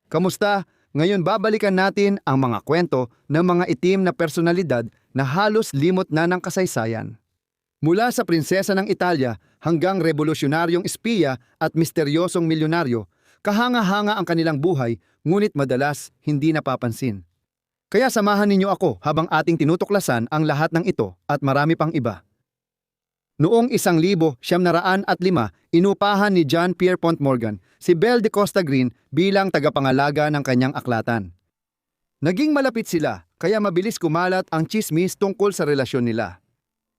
Kamusta? Ngayon babalikan natin ang mga kwento ng mga itim na personalidad na halos limot na ng kasaysayan. Mula sa prinsesa ng Italia hanggang revolusyonaryong espiya at misteryosong milyonaryo, kahanga-hanga ang kanilang buhay ngunit madalas hindi napapansin. Kaya samahan ninyo ako habang ating tinutuklasan ang lahat ng ito at marami pang iba. Noong 1905, inupahan ni John Pierpont Morgan si Belle de Costa Green bilang tagapangalaga ng kanyang aklatan. Naging malapit sila kaya mabilis kumalat ang tsismis tungkol sa relasyon nila.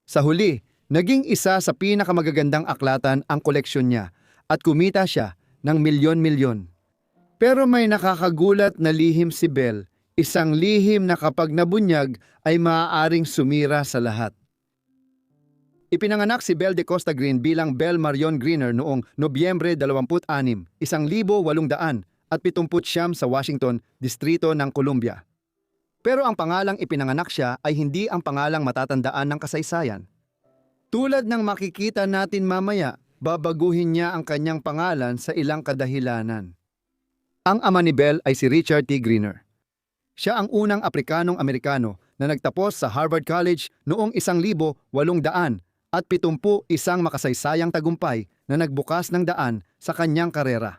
Sa huli, naging isa sa pinakamagagandang aklatan ang koleksyon niya at kumita siya ng milyon-milyon. Pero may nakakagulat na lihim si Belle, isang lihim na kapag nabunyag ay maaaring sumira sa lahat. Ipinanganak si Belle de Costa Green bilang Belle Marion Greener noong Nobyembre 26, 1879 sa Washington, Distrito ng Columbia. Pero ang pangalang ipinanganak siya ay hindi ang pangalang matatandaan ng kasaysayan. Tulad ng makikita natin mamaya, babaguhin niya ang kanyang pangalan sa ilang kadahilanan. Ang ama ni Belle ay si Richard T. Greener. Siya ang unang Aprikanong-Amerikano na nagtapos sa Harvard College noong 1871 isang makasaysayang tagumpay na nagbukas ng daan sa kanyang karera.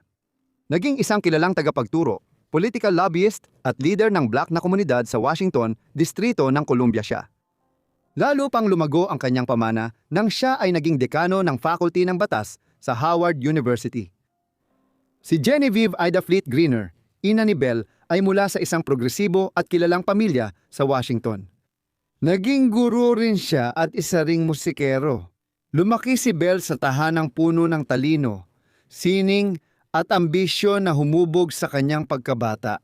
Naging isang kilalang tagapagturo, political lobbyist at leader ng black na komunidad sa Washington, Distrito ng Columbia siya. Lalo pang lumago ang kanyang pamana nang siya ay naging dekano ng Faculty ng Batas sa Howard University. Si Genevieve Ida Fleet Greener, ina ni Belle, ay mula sa isang progresibo at kilalang pamilya sa Washington. Naging guro rin siya at isa ring musikero. Lumaki si Belle sa tahanang puno ng talino, sining at ambisyon na humubog sa kanyang pagkabata.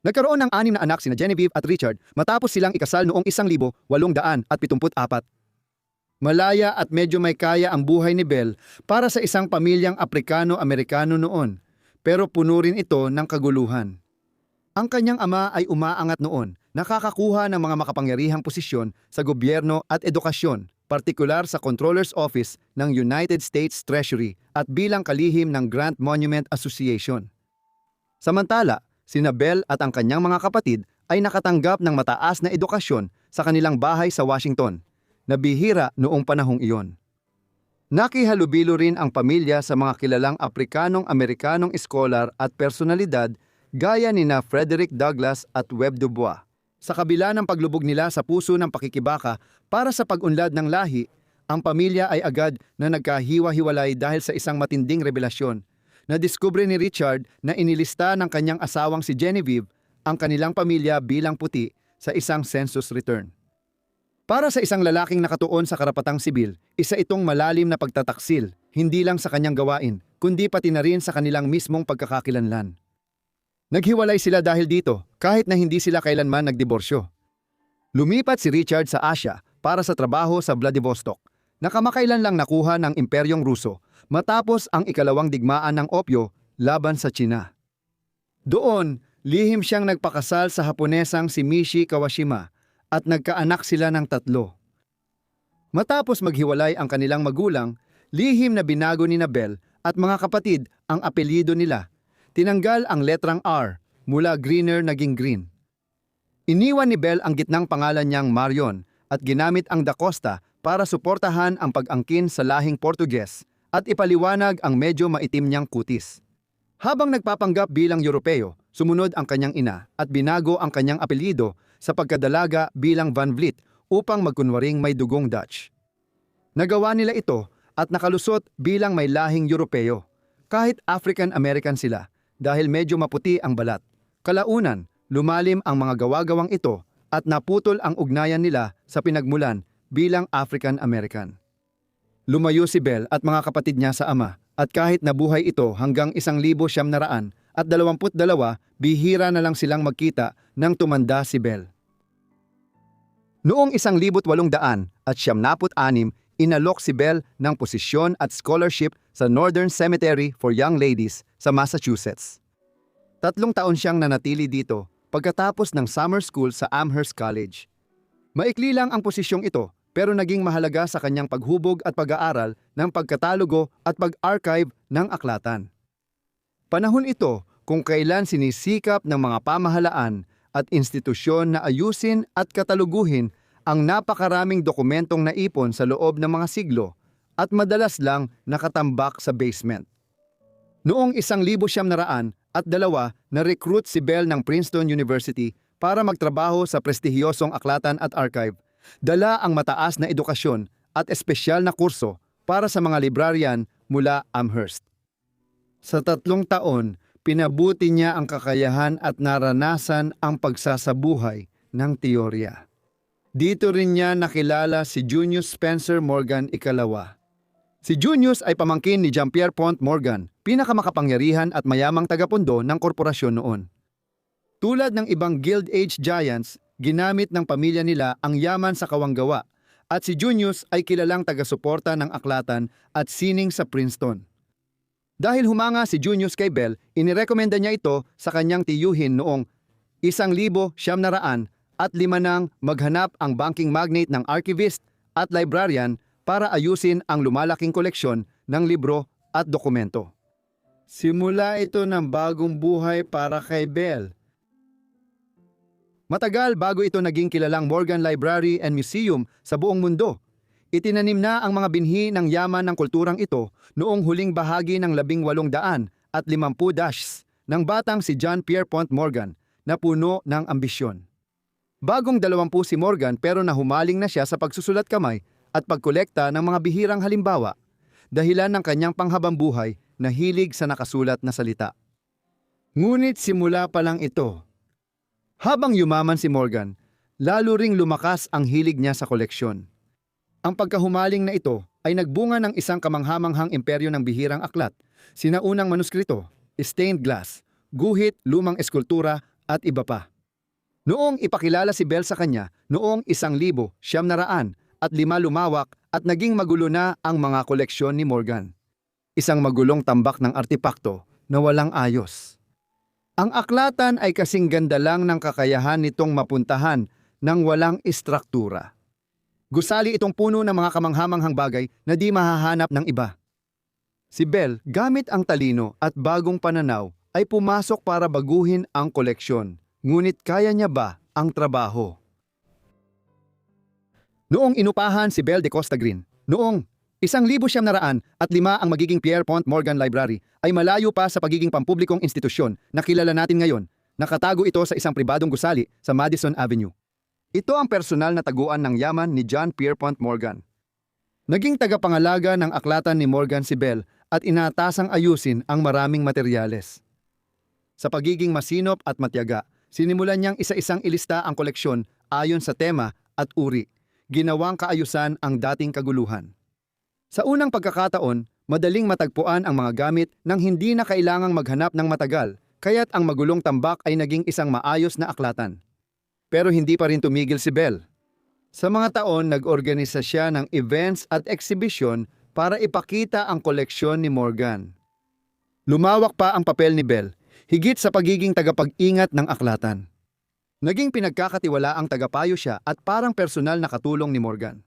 Nagkaroon ng 6 na anak sina Genevieve at Richard matapos silang ikasal noong 1874. Malaya at medyo may kaya ang buhay ni Belle para sa isang pamilyang Aprikano-Amerikano noon, pero puno rin ito ng kaguluhan. Ang kanyang ama ay umaangat noon, nakakakuha ng mga makapangyarihang posisyon sa gobyerno at edukasyon, partikular sa Comptroller's Office ng United States Treasury at bilang kalihim ng Grant Monument Association. Samantala, sina Belle at ang kanyang mga kapatid ay nakatanggap ng mataas na edukasyon sa kanilang bahay sa Washington, na bihira noong panahong iyon. Nakihalubilo rin ang pamilya sa mga kilalang Aprikanong-Amerikanong eskolar at personalidad gaya nina Frederick Douglass at Webb Du Bois. Sa kabila ng paglubog nila sa puso ng pakikibaka para sa pag-unlad ng lahi, ang pamilya ay agad na nagkahiwa-hiwalay dahil sa isang matinding rebelasyon. Nadiskubre ni Richard na inilista ng kanyang asawang si Genevieve ang kanilang pamilya bilang puti sa isang census return. Para sa isang lalaking nakatuon sa karapatang sibil, isa itong malalim na pagtataksil, hindi lang sa kanyang gawain, kundi pati na rin sa kanilang mismong pagkakakilanlan. Naghiwalay sila dahil dito, kahit na hindi sila kailanman nagdiborsyo. Lumipat si Richard sa Asia para sa trabaho sa Vladivostok, na kamakailan lang nakuha ng Imperyong Ruso matapos ang ikalawang digmaan ng opyo laban sa Tsina. Doon, lihim siyang nagpakasal sa Haponesang si Mishi Kawashima at nagkaanak sila ng 3. Matapos maghiwalay ang kanilang magulang, lihim na binago ni Belle at mga kapatid ang apelyido nila. Tinanggal ang letrang R mula Greener naging Green. Iniwan ni Belle ang gitnang pangalan niyang Marion at ginamit ang Da Costa para suportahan ang pag-angkin sa lahing Portuges at ipaliwanag ang medyo maitim niyang kutis. Habang nagpapanggap bilang Europeo, sumunod ang kanyang ina at binago ang kanyang apelyido sa pagkadalaga bilang Van Vliet upang magkunwaring may dugong Dutch. Nagawa nila ito at nakalusot bilang may lahing Europeo, kahit African-American sila, dahil medyo maputi ang balat. Kalaunan, lumalim ang mga gawa-gawang ito at naputol ang ugnayan nila sa pinagmulan bilang African-American. Lumayo si Belle at mga kapatid niya sa ama at kahit nabuhay ito hanggang 1922, bihira na lang silang magkita nang tumanda si Belle. Noong 1876, inalok si Belle ng posisyon at scholarship sa Northern Cemetery for Young Ladies sa Massachusetts. 3 taon siyang nanatili dito pagkatapos ng summer school sa Amherst College. Maikli lang ang posisyong ito pero naging mahalaga sa kanyang paghubog at pag-aaral ng pagkatalogo at pag-archive ng aklatan. Panahon ito kung kailan sinisikap ng mga pamahalaan at institusyon na ayusin at kataluguhin ang napakaraming dokumentong naipon sa loob ng mga siglo at madalas lang nakatambak sa basement. Noong 1902, na-recruit si Bell ng Princeton University para magtrabaho sa prestihiyosong aklatan at archive. Dala ang mataas na edukasyon at espesyal na kurso para sa mga librarian mula Amherst. Sa 3 taon, pinabuti niya ang kakayahan at naranasan ang pagsasabuhay ng teorya. Dito rin niya nakilala si Junius Spencer Morgan II. Si Junius ay pamangkin ni Jean-Pierre Pont Morgan, pinakamakapangyarihan at mayamang tagapundo ng korporasyon noon. Tulad ng ibang Guild Age giants, ginamit ng pamilya nila ang yaman sa kawanggawa at si Junius ay kilalang taga-suporta ng aklatan at sining sa Princeton. Dahil humanga si Junius kay Bell, inirekomenda niya ito sa kanyang tiyuhin noong 1905 at 5 nang maghanap ang banking magnate ng archivist at librarian para ayusin ang lumalaking koleksyon ng libro at dokumento. Simula ito ng bagong buhay para kay Bell. Matagal bago ito naging kilalang Morgan Library and Museum sa buong mundo. Itinanim na ang mga binhi ng yaman ng kulturang ito noong huling bahagi ng 1850 ng batang si Jean-Pierre Pont Morgan na puno ng ambisyon. Bagong 20 si Morgan pero nahumaling na siya sa pagsusulat kamay at pagkolekta ng mga bihirang halimbawa, dahilan ng kanyang panghabang buhay na hilig sa nakasulat na salita. Ngunit simula pa lang ito. Habang yumaman si Morgan, lalo ring lumakas ang hilig niya sa koleksyon. Ang pagkahumaling na ito ay nagbunga ng isang kamanghamanghang imperyo ng bihirang aklat, sinaunang manuskrito, stained glass, guhit, lumang eskultura at iba pa. Noong ipakilala si Bell sa kanya, noong 1905 lumawak at naging magulo na ang mga koleksyon ni Morgan. Isang magulong tambak ng artipakto na walang ayos. Ang aklatan ay kasing ganda lang ng kakayahan nitong mapuntahan ng walang istruktura. Gusali itong puno ng mga kamanghamanghang bagay na di mahahanap ng iba. Si Bell, gamit ang talino at bagong pananaw, ay pumasok para baguhin ang koleksyon. Ngunit kaya niya ba ang trabaho? Noong inupahan si Bell de Costa Green, noong 1905 ang magiging Pierre Pont Morgan Library ay malayo pa sa pagiging pampublikong institusyon na kilala natin ngayon. Nakatago ito sa isang pribadong gusali sa Madison Avenue. Ito ang personal na taguan ng yaman ni John Pierpont Morgan. Naging tagapangalaga ng aklatan ni Morgan si Bell at inatasang ayusin ang maraming materyales. Sa pagiging masinop at matyaga, sinimulan niyang isa-isang ilista ang koleksyon ayon sa tema at uri. Ginawang kaayusan ang dating kaguluhan. Sa unang pagkakataon, madaling matagpuan ang mga gamit nang hindi na kailangang maghanap ng matagal, kaya't ang magulong tambak ay naging isang maayos na aklatan. Pero hindi pa rin tumigil si Bell. Sa mga taon, nag-organisa siya ng events at exhibition para ipakita ang koleksyon ni Morgan. Lumawak pa ang papel ni Bell, higit sa pagiging tagapag-ingat ng aklatan. Naging pinagkakatiwala ang tagapayo siya at parang personal na katulong ni Morgan.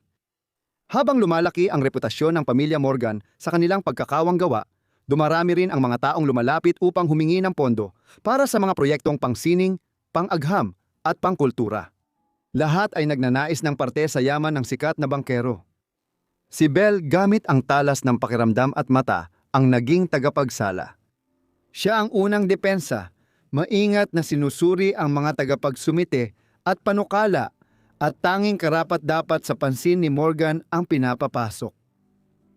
Habang lumalaki ang reputasyon ng pamilya Morgan sa kanilang pagkakawanggawa, dumarami rin ang mga taong lumalapit upang humingi ng pondo para sa mga proyektong pangsining, pang-agham at pangkultura. Lahat ay nagnanais ng parte sa yaman ng sikat na bangkero. Si Bell, gamit ang talas ng pakiramdam at mata, ang naging tagapagsala. Siya ang unang depensa, maingat na sinusuri ang mga tagapagsumite at panukala at tanging karapat-dapat sa pansin ni Morgan ang pinapapasok.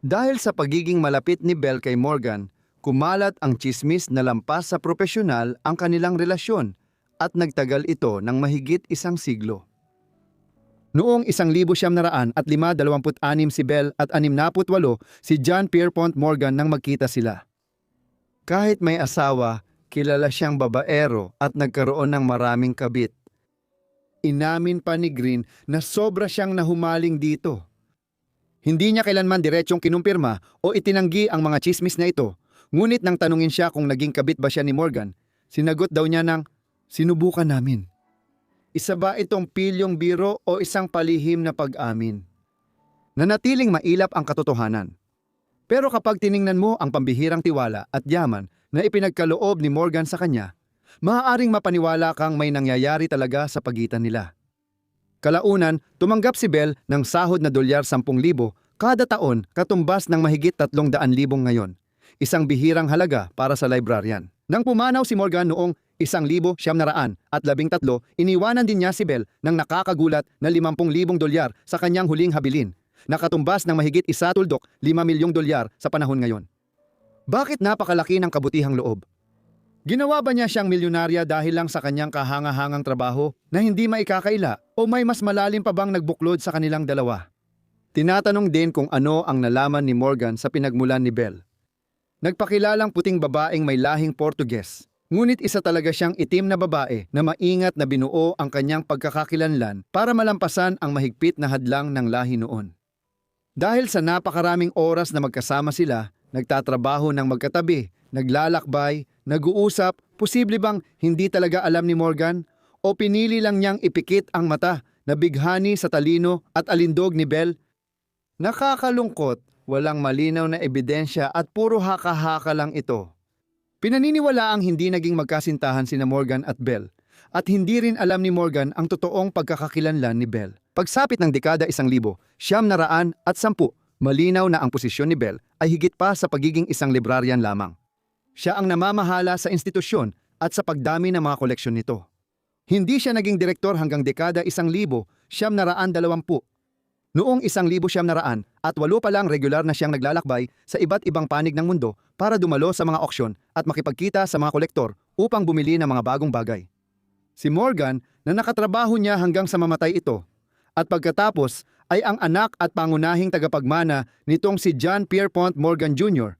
Dahil sa pagiging malapit ni Bell kay Morgan, kumalat ang tsismis na lampas sa propesyonal ang kanilang relasyon at nagtagal ito ng mahigit 1 siglo. Noong 1926 si Bell at 68 si John Pierpont Morgan nang magkita sila. Kahit may asawa, kilala siyang babaero at nagkaroon ng maraming kabit. Inamin pa ni Green na sobra siyang nahumaling dito. Hindi niya kailanman diretsong kinumpirma o itinanggi ang mga chismis na ito, ngunit nang tanungin siya kung naging kabit ba siya ni Morgan, sinagot daw niya ng, "Sinubukan namin." Isa ba itong pilyong biro o isang palihim na pag-amin? Nanatiling mailap ang katotohanan. Pero kapag tiningnan mo ang pambihirang tiwala at yaman na ipinagkaloob ni Morgan sa kanya, maaaring mapaniwala kang may nangyayari talaga sa pagitan nila. Kalaunan, tumanggap si Bell ng sahod na $10,000 kada taon katumbas ng mahigit 300,000 ngayon. Isang bihirang halaga para sa librarian. Nang pumanaw si Morgan noong 1913, iniwanan din niya si Bell ng nakakagulat na $50,000 sa kanyang huling habilin, nakatumbas ng mahigit $1.5 milyong sa panahon ngayon. Bakit napakalaki ng kabutihang loob? Ginawa ba niya siyang milyonarya dahil lang sa kanyang kahanga-hangang trabaho na hindi maikakaila o may mas malalim pa bang nagbuklod sa kanilang dalawa? Tinatanong din kung ano ang nalaman ni Morgan sa pinagmulan ni Bell. Nagpakilalang puting babaeng may lahing Portuges, ngunit isa talaga siyang itim na babae na maingat na binuo ang kanyang pagkakakilanlan para malampasan ang mahigpit na hadlang ng lahi noon. Dahil sa napakaraming oras na magkasama sila, nagtatrabaho ng magkatabi, naglalakbay, nag-uusap, posible bang hindi talaga alam ni Morgan o pinili lang niyang ipikit ang mata na bighani sa talino at alindog ni Bell? Nakakalungkot, walang malinaw na ebidensya at puro haka-haka lang ito. Pinaniniwala ang hindi naging magkasintahan sina Morgan at Bell at hindi rin alam ni Morgan ang totoong pagkakakilanlan ni Bell. Pagsapit ng dekada 1910, malinaw na ang posisyon ni Bell ay higit pa sa pagiging isang librarian lamang. Siya ang namamahala sa institusyon at sa pagdami ng mga koleksyon nito. Hindi siya naging direktor hanggang dekada 1920. Noong 1900 at 8 pa lang regular na siyang naglalakbay sa iba't ibang panig ng mundo para dumalo sa mga auksyon at makipagkita sa mga kolektor upang bumili ng mga bagong bagay. Si Morgan na nakatrabaho niya hanggang sa mamatay ito at pagkatapos ay ang anak at pangunahing tagapagmana nitong si John Pierpont Morgan Jr.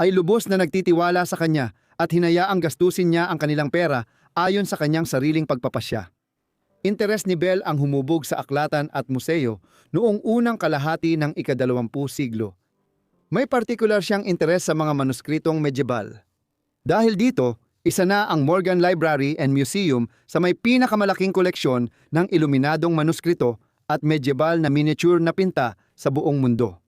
ay lubos na nagtitiwala sa kanya at hinayaang gastusin niya ang kanilang pera ayon sa kanyang sariling pagpapasya. Interes ni Bell ang humubog sa aklatan at museo noong unang kalahati ng ika-20 siglo. May partikular siyang interes sa mga manuskritong medyebal. Dahil dito, isa na ang Morgan Library and Museum sa may pinakamalaking koleksyon ng iluminadong manuskrito at medyebal na miniature na pinta sa buong mundo.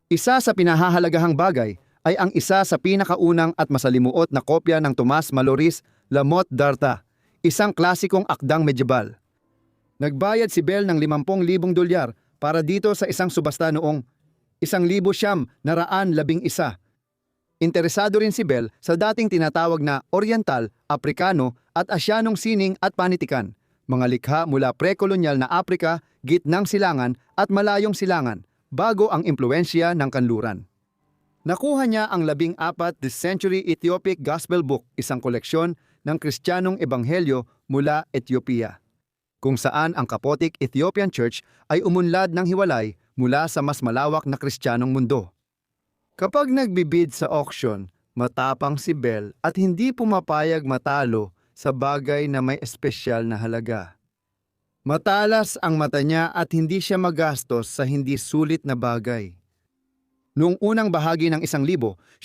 Isa sa pinahahalagahang bagay ay ang isa sa pinakaunang at masalimuot na kopya ng Tomas Maloris La Motte d'Arta, isang klasikong akdang medyebal. Nagbayad si Bell ng $50,000 para dito sa isang subasta noong 1911. Interesado rin si Bell sa dating tinatawag na Oriental, Aprikano at Asyanong sining at panitikan, mga likha mula pre-kolonyal na Aprika, gitnang silangan at malayong silangan, bago ang impluensya ng kanluran. Nakuha niya ang 14th century Ethiopic Gospel Book, isang koleksyon ng Kristiyanong Ebanghelyo mula Ethiopia, kung saan ang Catholic Ethiopian Church ay umunlad ng hiwalay mula sa mas malawak na Kristiyanong mundo. Kapag nagbibid sa auction, matapang si Bell at hindi pumapayag matalo sa bagay na may espesyal na halaga. Matalas ang mata niya at hindi siya magastos sa hindi sulit na bagay. Noong unang bahagi ng 1920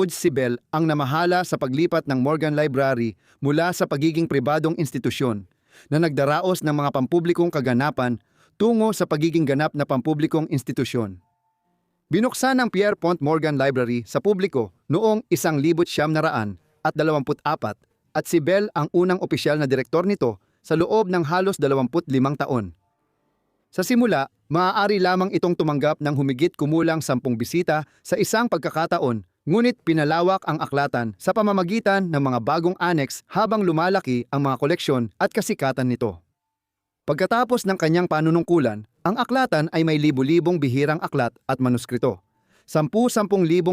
si Bell ang namahala sa paglipat ng Morgan Library mula sa pagiging pribadong institusyon na nagdaraos ng mga pampublikong kaganapan tungo sa pagiging ganap na pampublikong institusyon. Binuksan ng Pierpont Morgan Library sa publiko noong 1924 at si Bell ang unang opisyal na direktor nito sa loob ng halos 25 taon. Sa simula, maaari lamang itong tumanggap ng humigit kumulang 10 bisita sa isang pagkakataon, ngunit pinalawak ang aklatan sa pamamagitan ng mga bagong annex habang lumalaki ang mga koleksyon at kasikatan nito. Pagkatapos ng kanyang panunungkulan, ang aklatan ay may libu-libong bihirang aklat at manuskrito, 10,000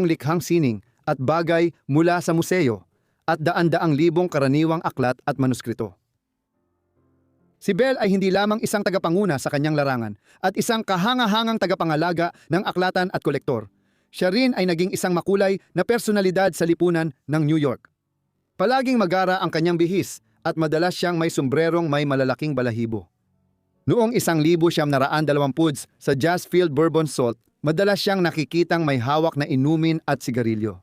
likhang sining at bagay mula sa museo, at daan-daang libong karaniwang aklat at manuskrito. Si Bell ay hindi lamang isang tagapanguna sa kanyang larangan at isang kahanga-hangang tagapangalaga ng aklatan at kolektor. Siya rin ay naging isang makulay na personalidad sa lipunan ng New York. Palaging magara ang kanyang bihis at madalas siyang may sombrerong may malalaking balahibo. Noong 1920 sa Jasfield Bourbon Salt, madalas siyang nakikitang may hawak na inumin at sigarilyo.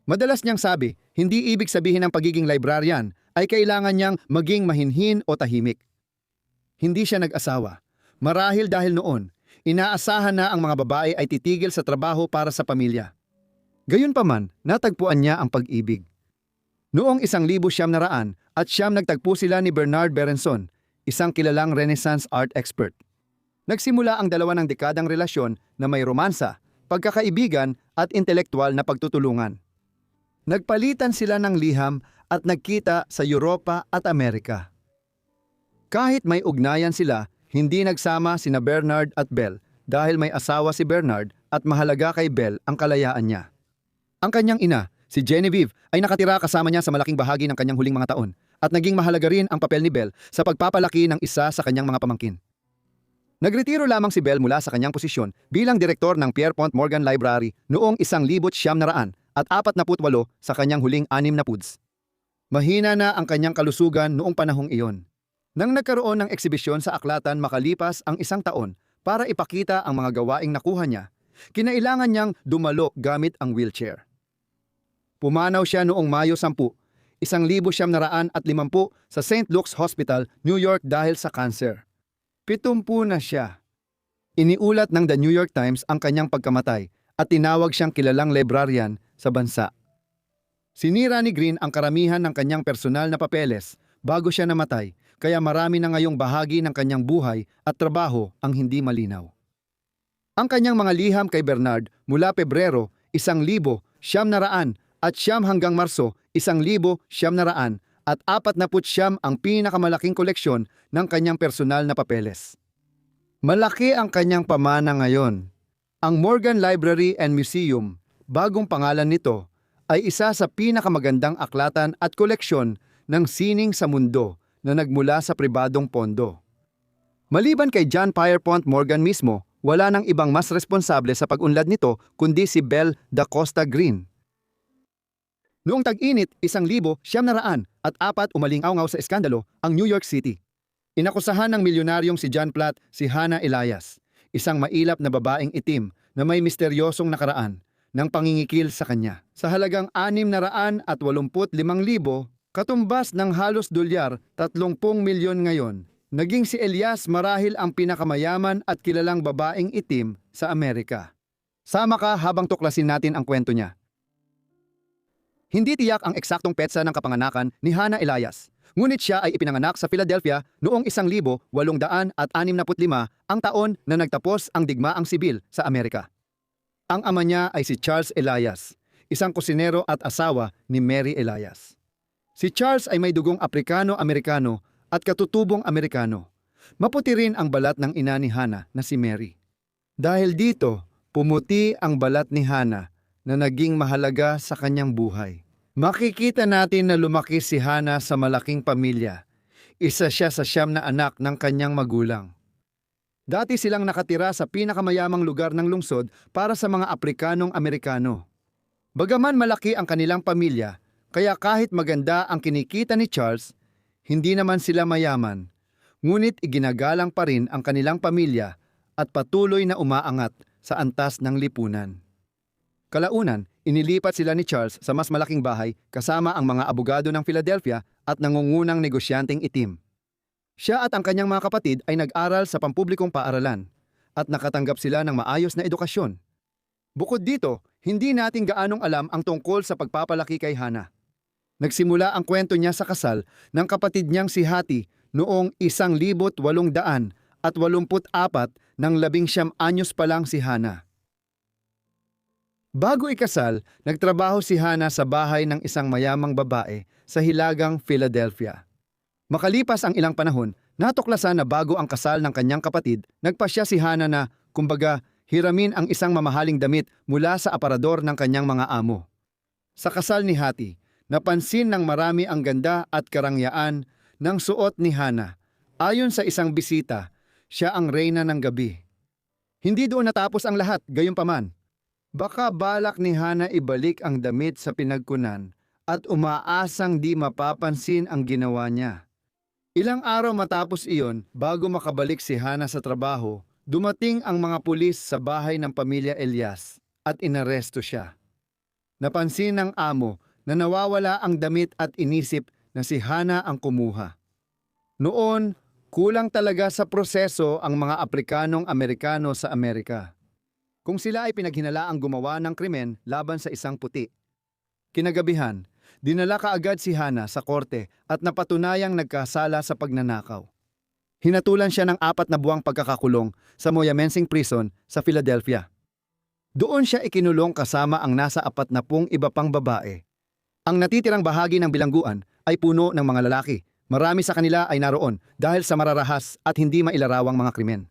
Madalas niyang sabi, hindi ibig sabihin ng pagiging librarian ay kailangan niyang maging mahinhin o tahimik. Hindi siya nag-asawa. Marahil dahil noon, inaasahan na ang mga babae ay titigil sa trabaho para sa pamilya. Gayunpaman, natagpuan niya ang pag-ibig. Noong 1900 at siyam nagtagpo sila ni Bernard Berenson, isang kilalang Renaissance art expert. Nagsimula ang dalawa ng dekadang relasyon na may romansa, pagkakaibigan at intelektual na pagtutulungan. Nagpalitan sila ng liham at nagkita sa Europa at Amerika. Kahit may ugnayan sila, hindi nagsama sina Bernard at Belle dahil may asawa si Bernard at mahalaga kay Belle ang kalayaan niya. Ang kanyang ina, si Genevieve, ay nakatira kasama niya sa malaking bahagi ng kanyang huling mga taon at naging mahalaga rin ang papel ni Belle sa pagpapalaki ng isa sa kanyang mga pamangkin. Nagretiro lamang si Belle mula sa kanyang posisyon bilang direktor ng Pierpont Morgan Library noong 1900 at 48 sa kanyang huling 6 na puds. Mahina na ang kanyang kalusugan noong panahong iyon. Nang nagkaroon ng eksibisyon sa aklatan makalipas ang 1 taon para ipakita ang mga gawaing nakuha niya, kinailangan niyang dumalo gamit ang wheelchair. Pumanaw siya noong Mayo 10, 1950 sa St. Luke's Hospital, New York dahil sa cancer. 70 na siya. Iniulat ng The New York Times ang kanyang pagkamatay at tinawag siyang kilalang librarian sa bansa. Sinira ni Green ang karamihan ng kanyang personal na papeles bago siya namatay, kaya marami na ngayong bahagi ng kanyang buhay at trabaho ang hindi malinaw. Ang kanyang mga liham kay Bernard mula Pebrero 1900 at siyam hanggang Marso 1900 at 49 ang pinakamalaking koleksyon ng kanyang personal na papeles. Malaki ang kanyang pamana ngayon. Ang Morgan Library and Museum, bagong pangalan nito, ay isa sa pinakamagandang aklatan at koleksyon ng sining sa mundo na nagmula sa pribadong pondo. Maliban kay John Pierpont Morgan mismo, wala nang ibang mas responsable sa pag-unlad nito kundi si Belle da Costa Green. Noong tag-init, 1904 umaling-aw sa eskandalo ang New York City. Inakusahan ng milyonaryong si John Platt si Hannah Elias, isang mailap na babaeng itim na may misteryosong nakaraan, ng pangingikil sa kanya. Sa halagang 685,000, katumbas ng halos dolyar 30 milyon ngayon, naging si Elias marahil ang pinakamayaman at kilalang babaeng itim sa Amerika. Sama ka habang tuklasin natin ang kwento niya. Hindi tiyak ang eksaktong petsa ng kapanganakan ni Hannah Elias, ngunit siya ay ipinanganak sa Philadelphia noong 1865, ang taon na nagtapos ang digmaang sibil sa Amerika. Ang ama niya ay si Charles Elias, isang kusinero at asawa ni Mary Elias. Si Charles ay may dugong Aprikano-Amerikano at katutubong Amerikano. Maputi rin ang balat ng ina ni Hannah na si Mary. Dahil dito, pumuti ang balat ni Hannah na naging mahalaga sa kanyang buhay. Makikita natin na lumaki si Hannah sa malaking pamilya. Isa siya sa 9 na anak ng kanyang magulang. Dati silang nakatira sa pinakamayamang lugar ng lungsod para sa mga Aprikanong Amerikano. Bagaman malaki ang kanilang pamilya, kaya kahit maganda ang kinikita ni Charles, hindi naman sila mayaman, ngunit iginagalang pa rin ang kanilang pamilya at patuloy na umaangat sa antas ng lipunan. Kalaunan, inilipat sila ni Charles sa mas malaking bahay kasama ang mga abogado ng Philadelphia at nangungunang negosyanteng itim. Siya at ang kanyang mga kapatid ay nag-aral sa pampublikong paaralan at nakatanggap sila ng maayos na edukasyon. Bukod dito, hindi natin gaanong alam ang tungkol sa pagpapalaki kay Hannah. Nagsimula ang kwento niya sa kasal ng kapatid niyang si Hattie noong 1884 nang 19 anyos pa lang si Hannah. Bago ikasal, nagtrabaho si Hannah sa bahay ng isang mayamang babae sa Hilagang Philadelphia. Makalipas ang ilang panahon, natuklasan na bago ang kasal ng kanyang kapatid, nagpasya si Hannah na, kumbaga, hiramin ang isang mamahaling damit mula sa aparador ng kanyang mga amo. Sa kasal ni Hattie, napansin ng marami ang ganda at karangyaan ng suot ni Hannah. Ayon sa isang bisita, siya ang reyna ng gabi. Hindi doon natapos ang lahat, gayunpaman. Baka balak ni Hannah ibalik ang damit sa pinagkunan at umaasang di mapapansin ang ginawa niya. Ilang araw matapos iyon, bago makabalik si Hannah sa trabaho, dumating ang mga pulis sa bahay ng pamilya Elias at inaresto siya. Napansin ng amo na nawawala ang damit at inisip na si Hannah ang kumuha. Noon, kulang talaga sa proseso ang mga Aprikanong Amerikano sa Amerika. kung sila ay pinaghinalaang gumawa ng krimen laban sa isang puti. Kinagabihan, dinala kaagad si Hannah sa korte at napatunayang nagkasala sa pagnanakaw. Hinatulan siya ng 4 na buwang pagkakakulong sa Moyamensing Prison sa Philadelphia. Doon siya ikinulong kasama ang nasa 40 iba pang babae. Ang natitirang bahagi ng bilangguan ay puno ng mga lalaki. Marami sa kanila ay naroon dahil sa mararahas at hindi mailarawang mga krimen.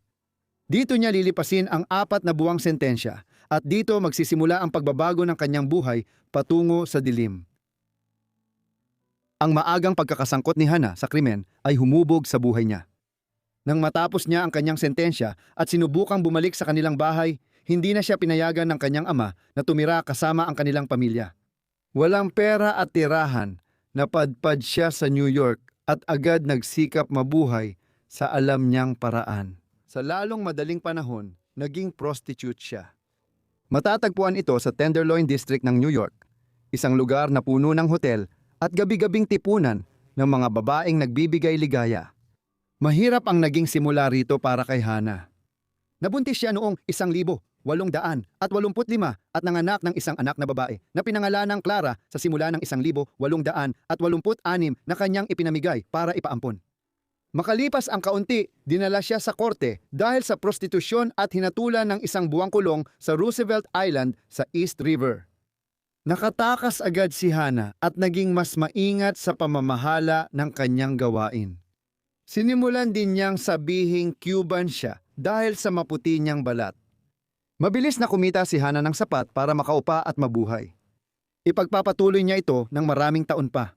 Dito niya lilipasin ang 4 na buwang sentensya at dito magsisimula ang pagbabago ng kanyang buhay patungo sa dilim. Ang maagang pagkakasangkot ni Hannah sa krimen ay humubog sa buhay niya. Nang matapos niya ang kanyang sentensya at sinubukang bumalik sa kanilang bahay, hindi na siya pinayagan ng kanyang ama na tumira kasama ang kanilang pamilya. Walang pera at tirahan, napadpad siya sa New York at agad nagsikap mabuhay sa alam niyang paraan. Sa lalong madaling panahon, naging prostitute siya. Matatagpuan ito sa Tenderloin District ng New York, isang lugar na puno ng hotel at gabi-gabing tipunan ng mga babaeng nagbibigay ligaya. Mahirap ang naging simula rito para kay Hannah. Nabuntis siya noong 1885 at nanganak ng isang anak na babae na pinangalanang Clara sa simula ng 1886 na kanyang ipinamigay para ipaampon. Makalipas ang kaunti, dinala siya sa korte dahil sa prostitusyon at hinatulan ng 1 buwang kulong sa Roosevelt Island sa East River. Nakatakas agad si Hannah at naging mas maingat sa pamamahala ng kanyang gawain. Sinimulan din niyang sabihing Cuban siya dahil sa maputi niyang balat. Mabilis na kumita si Hannah ng sapat para makaupa at mabuhay. Ipagpapatuloy niya ito ng maraming taon pa.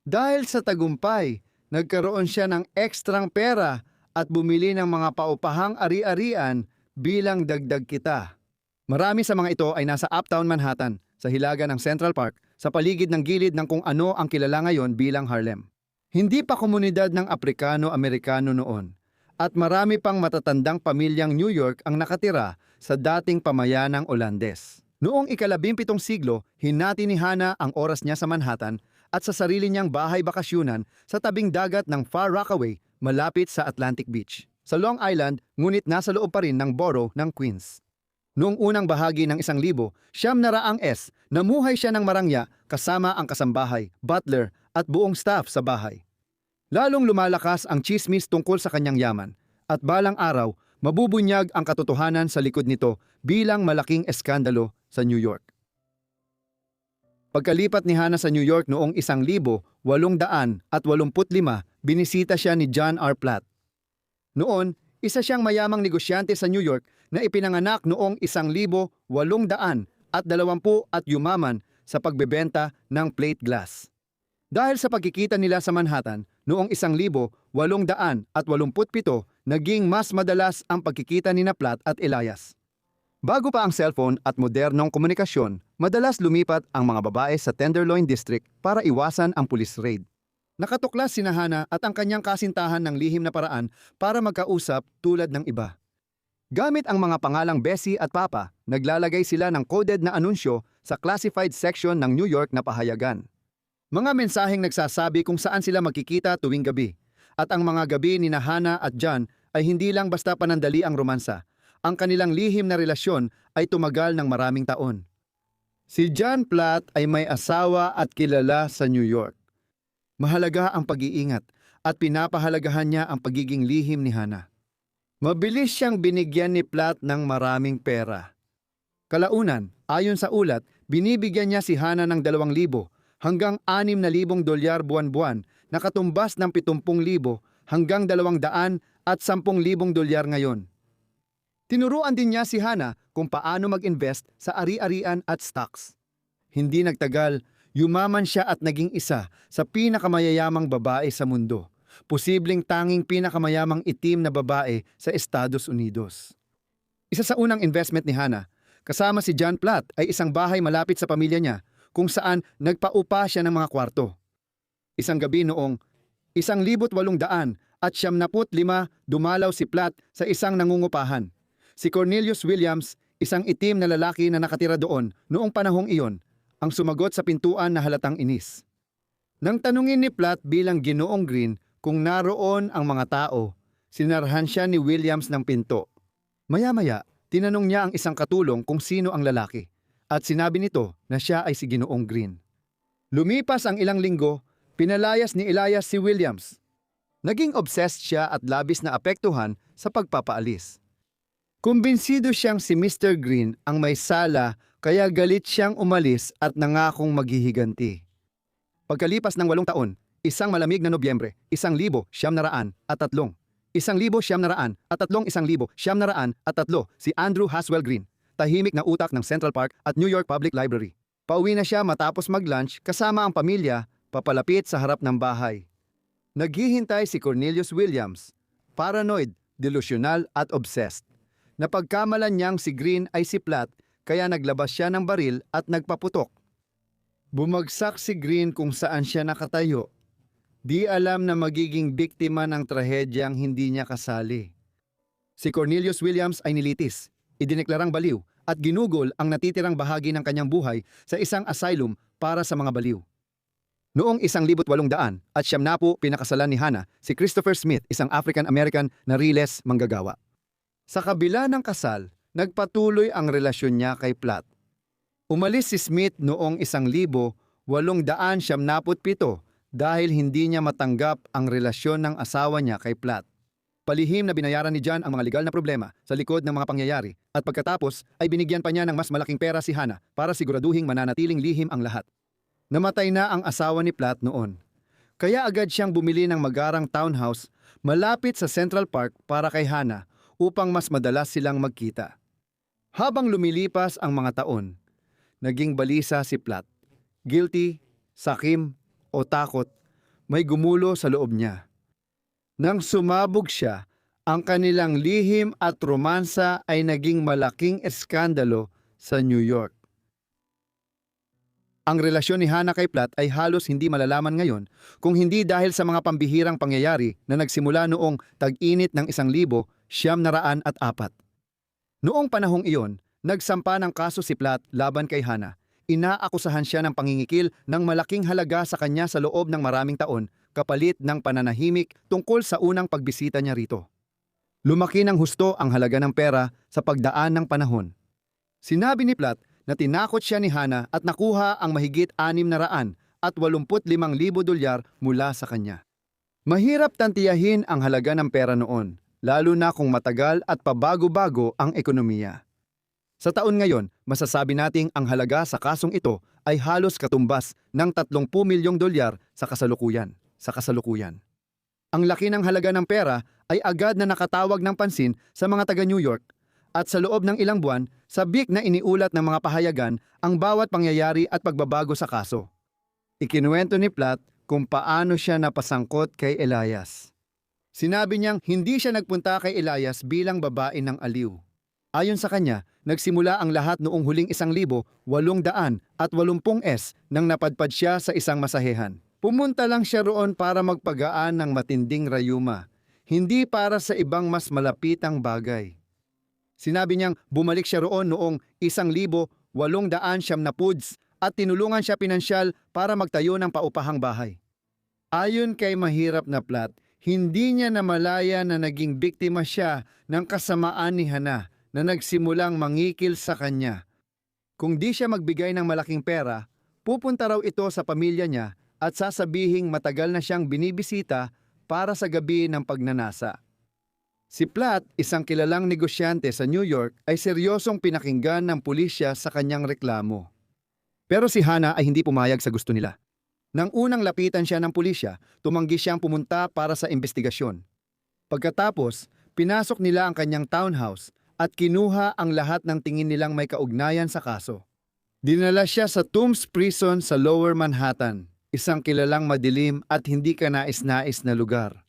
Dahil sa tagumpay, nagkaroon siya ng ekstrang pera at bumili ng mga paupahang ari-arian bilang dagdag kita. Marami sa mga ito ay nasa Uptown Manhattan, sa hilaga ng Central Park, sa paligid ng gilid ng kung ano ang kilala ngayon bilang Harlem. Hindi pa komunidad ng Aprikano-Amerikano noon at marami pang matatandang pamilyang New York ang nakatira sa dating pamayanang Olandes. Noong ika-17 siglo, hinati ni Hannah ang oras niya sa Manhattan at sa sarili niyang bahay bakasyunan sa tabing dagat ng Far Rockaway malapit sa Atlantic Beach. Sa Long Island, ngunit nasa loob pa rin ng borough ng Queens. Noong unang bahagi ng 1900s, namuhay siya ng marangya kasama ang kasambahay, butler at buong staff sa bahay. Lalong lumalakas ang tsismis tungkol sa kanyang yaman at balang araw mabubunyag ang katotohanan sa likod nito bilang malaking eskandalo sa New York. Pagkalipat ni Hannah sa New York noong 1885, binisita siya ni John R. Platt. Noon, isa siyang mayamang negosyante sa New York na ipinanganak noong 1820 at yumaman sa pagbebenta ng plate glass. Dahil sa pagkikita nila sa Manhattan, noong 1887, naging mas madalas ang pagkikita ni Platt at Elias. Bago pa ang cellphone at modernong komunikasyon, madalas lumipat ang mga babae sa Tenderloin District para iwasan ang police raid. Nakatuklas si Hannah at ang kanyang kasintahan ng lihim na paraan para magkausap tulad ng iba. Gamit ang mga pangalang Bessie at Papa, naglalagay sila ng coded na anunsyo sa classified section ng New York na pahayagan. Mga mensaheng nagsasabi kung saan sila magkikita tuwing gabi. At ang mga gabi ni Hannah at John ay hindi lang basta panandali ang romansa. Ang kanilang lihim na relasyon ay tumagal ng maraming taon. Si John Platt ay may asawa at kilala sa New York. Mahalaga ang pag-iingat at pinapahalagahan niya ang pagiging lihim ni Hannah. Mabilis siyang binigyan ni Platt ng maraming pera. Kalaunan, ayon sa ulat, binibigyan niya si Hannah ng 2,000 hanggang $6,000 buwan-buwan na katumbas ng 70,000 hanggang $210,000 ngayon. Tinuruan din niya si Hannah kung paano mag-invest sa ari-arian at stocks. Hindi nagtagal, yumaman siya at naging isa sa pinakamayayamang babae sa mundo. Posibleng tanging pinakamayamang itim na babae sa Estados Unidos. Isa sa unang investment ni Hannah, kasama si John Platt, ay isang bahay malapit sa pamilya niya kung saan nagpaupa siya ng mga kwarto. Isang gabi noong 1875, dumalaw si Platt sa isang nangungupahan. Si Cornelius Williams, isang itim na lalaki na nakatira doon noong panahong iyon, ang sumagot sa pintuan na halatang inis. Nang tanungin ni Platt bilang Ginoong Green kung naroon ang mga tao, sinarahan siya ni Williams ng pinto. Maya-maya, Tinanong niya ang isang katulong kung sino ang lalaki at sinabi nito na siya ay si Ginoong Green. Lumipas ang ilang linggo, pinalayas ni Elias si Williams. Naging obsessed siya at labis na apektuhan sa pagpapaalis. Kumbinsido siyang si Mr. Green ang may sala kaya galit siyang umalis at nangakong maghihiganti. Pagkalipas ng 8 taon, isang malamig na Nobyembre, 1903, si Andrew Haswell Green, tahimik na utak ng Central Park at New York Public Library. Pauwi na siya matapos mag-lunch kasama ang pamilya, papalapit sa harap ng bahay. Naghihintay si Cornelius Williams, paranoid, delusional at obsessed. Napagkamalan niyang si Green ay si Platt kaya naglabas siya ng baril at nagpaputok. Bumagsak si Green kung saan siya nakatayo. Di alam na magiging biktima ng trahedyang hindi niya kasali. Si Cornelius Williams ay nilitis, idineklarang baliw at ginugol ang natitirang bahagi ng kanyang buhay sa isang asylum para sa mga baliw. Noong 1800 at 70 pinakasalan ni Hannah si Christopher Smith, isang African-American na riles manggagawa. Sa kabila ng kasal, nagpatuloy ang relasyon niya kay Platt. Umalis si Smith noong 1877 dahil hindi niya matanggap ang relasyon ng asawa niya kay Platt. Palihim na binayaran ni John ang mga legal na problema sa likod ng mga pangyayari at pagkatapos ay binigyan pa niya ng mas malaking pera si Hannah para siguraduhing mananatiling lihim ang lahat. Namatay na ang asawa ni Platt noon. Kaya agad siyang bumili ng magarang townhouse malapit sa Central Park para kay Hannah upang mas madalas silang magkita. Habang lumilipas ang mga taon, naging balisa si Platt. Guilty, sakim, o takot, may gumulo sa loob niya. Nang sumabog siya, ang kanilang lihim at romansa ay naging malaking eskandalo sa New York. Ang relasyon ni Hannah kay Platt ay halos hindi malalaman ngayon kung hindi dahil sa mga pambihirang pangyayari na nagsimula noong tag-init ng 1904. Noong panahong iyon, nagsampa ng kaso si Platt laban kay Hannah. Inaakusahan siya ng pangingikil ng malaking halaga sa kanya sa loob ng maraming taon kapalit ng pananahimik tungkol sa unang pagbisita niya rito. Lumaki ng husto ang halaga ng pera sa pagdaan ng panahon. Sinabi ni Platt na tinakot siya ni Hannah at nakuha ang mahigit $685,000 mula sa kanya. Mahirap tantiyahin ang halaga ng pera noon, lalo na kung matagal at pabago-bago ang ekonomiya. Sa taon ngayon, masasabi nating ang halaga sa kasong ito ay halos katumbas ng $30 milyong sa kasalukuyan. Ang laki ng halaga ng pera ay agad na nakatawag ng pansin sa mga taga New York at sa loob ng ilang buwan, sabik na iniulat ng mga pahayagan ang bawat pangyayari at pagbabago sa kaso. Ikinuwento ni Platt kung paano siya napasangkot kay Elias. Sinabi niyang hindi siya nagpunta kay Elias bilang babae ng aliw. Ayon sa kanya, nagsimula ang lahat noong huling 1880 nang napadpad siya sa isang masahehan. Pumunta lang siya roon para magpagaan ng matinding rayuma, hindi para sa ibang mas malapitang bagay. Sinabi niyang bumalik siya roon noong 1870 at tinulungan siya pinansyal para magtayo ng paupahang bahay. Ayon kay mahirap na Platt, hindi niya namalaya na naging biktima siya ng kasamaan ni Hannah na nagsimulang mangikil sa kanya. Kung di siya magbigay ng malaking pera, pupunta raw ito sa pamilya niya at sasabihing matagal na siyang binibisita para sa gabi ng pagnanasa. Si Platt, isang kilalang negosyante sa New York, ay seryosong pinakinggan ng pulisya sa kanyang reklamo. Pero si Hannah ay hindi pumayag sa gusto nila. Nang unang lapitan siya ng pulisya, tumanggi siyang pumunta para sa investigasyon. Pagkatapos, pinasok nila ang kanyang townhouse at kinuha ang lahat ng tingin nilang may kaugnayan sa kaso. Dinala siya sa Tombs Prison sa Lower Manhattan, isang kilalang madilim at hindi kanais-nais na lugar.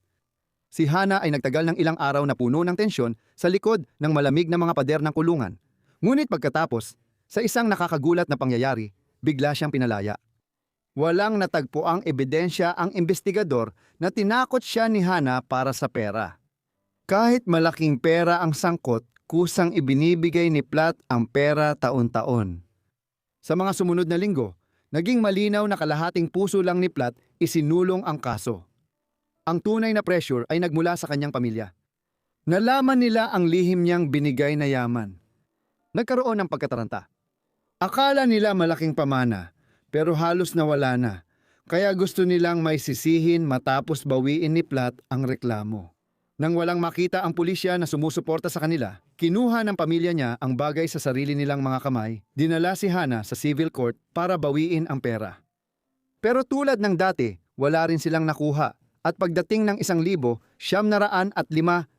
Si Hannah ay nagtagal ng ilang araw na puno ng tensyon sa likod ng malamig na mga pader ng kulungan. Ngunit pagkatapos, sa isang nakakagulat na pangyayari, bigla siyang pinalaya. Walang natagpuang ebidensya ang investigador na tinakot siya ni Hannah para sa pera. Kahit malaking pera ang sangkot, kusang ibinibigay ni Platt ang pera taon-taon. Sa mga sumunod na linggo, naging malinaw na kalahating puso lang ni Platt isinulong ang kaso. Ang tunay na pressure ay nagmula sa kanyang pamilya. Nalaman nila ang lihim niyang binigay na yaman. nagkaroon ng pagkataranta. Akala nila malaking pamana, pero halos nawala na. Kaya gusto nilang may sisihin matapos bawiin ni Platt ang reklamo. Nang walang makita ang pulisya na sumusuporta sa kanila, kinuha ng pamilya niya ang bagay sa sarili nilang mga kamay, dinala si Hannah sa civil court para bawiin ang pera. Pero tulad ng dati, wala rin silang nakuha at pagdating ng 1,905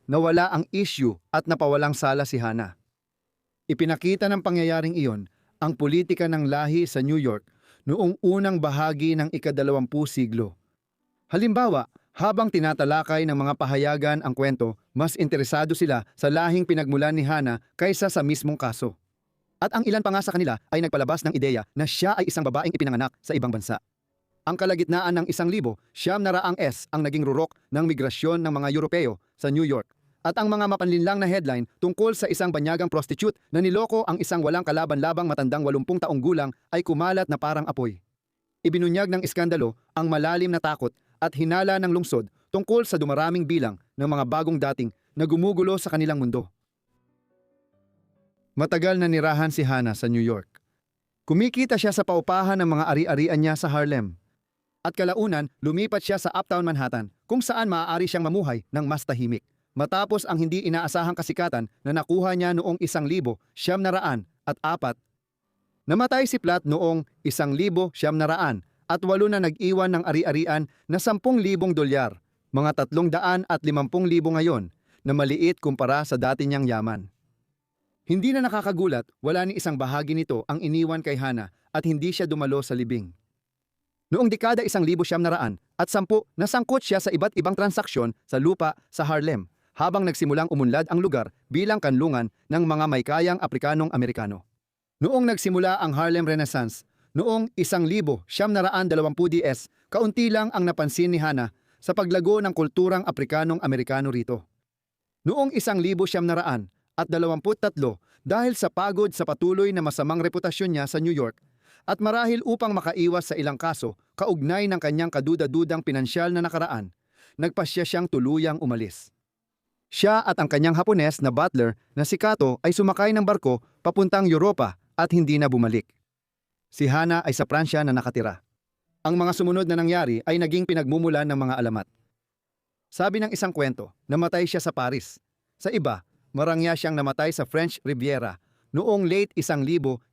nawala ang issue at napawalang sala si Hannah. Ipinakita ng pangyayaring iyon ang politika ng lahi sa New York noong unang bahagi ng ika-20 siglo. Halimbawa, habang tinatalakay ng mga pahayagan ang kwento, mas interesado sila sa lahing pinagmulan ni Hannah kaysa sa mismong kaso. At ang ilan pa nga sa kanila ay nagpalabas ng ideya na siya ay isang babaeng ipinanganak sa ibang bansa. Ang kalagitnaan ng 1,900 ang naging rurok ng migrasyon ng mga Europeo sa New York. At ang mga mapanlinlang na headline tungkol sa isang banyagang prostitute na niloko ang isang walang kalaban-labang matandang 80 taong gulang ay kumalat na parang apoy. Ibinunyag ng iskandalo ang malalim na takot at hinala ng lungsod tungkol sa dumaraming bilang ng mga bagong dating na gumugulo sa kanilang mundo. Matagal na nirahan si Hannah sa New York. Kumikita siya sa paupahan ng mga ari-arian niya sa Harlem. At kalaunan, lumipat siya sa Uptown Manhattan kung saan maaari siyang mamuhay ng mas tahimik. Matapos ang hindi inaasahang kasikatan na nakuha niya noong 1,904, namatay si Platt noong 1,900 at 8 na nag-iwan ng ari-arian na 10,000 dolyar, mga 350,000 ngayon, na maliit kumpara sa dati niyang yaman. Hindi na nakakagulat, wala ni isang bahagi nito ang iniwan kay Hannah at hindi siya dumalo sa libing. Noong dekada 1,910 nasangkot siya sa iba't ibang transaksyon sa lupa sa Harlem, habang nagsimulang umunlad ang lugar bilang kanlungan ng mga maykayang Aprikanong-Amerikano. Noong nagsimula ang Harlem Renaissance, noong 1,920, kaunti lang ang napansin ni Hannah sa paglago ng kulturang Aprikanong-Amerikano rito. Noong 1,923, dahil sa pagod sa patuloy na masamang reputasyon niya sa New York, at marahil upang makaiwas sa ilang kaso kaugnay ng kanyang kaduda-dudang pinansyal na nakaraan, nagpasya siyang tuluyang umalis. Siya at ang kanyang Hapones na butler na si Kato ay sumakay ng barko papuntang Europa at hindi na bumalik. Si Hannah ay sa Pransya na nakatira. Ang mga sumunod na nangyari ay naging pinagmumulan ng mga alamat. Sabi ng isang kwento, namatay siya sa Paris. Sa iba, marangya siyang namatay sa French Riviera noong late 1,920.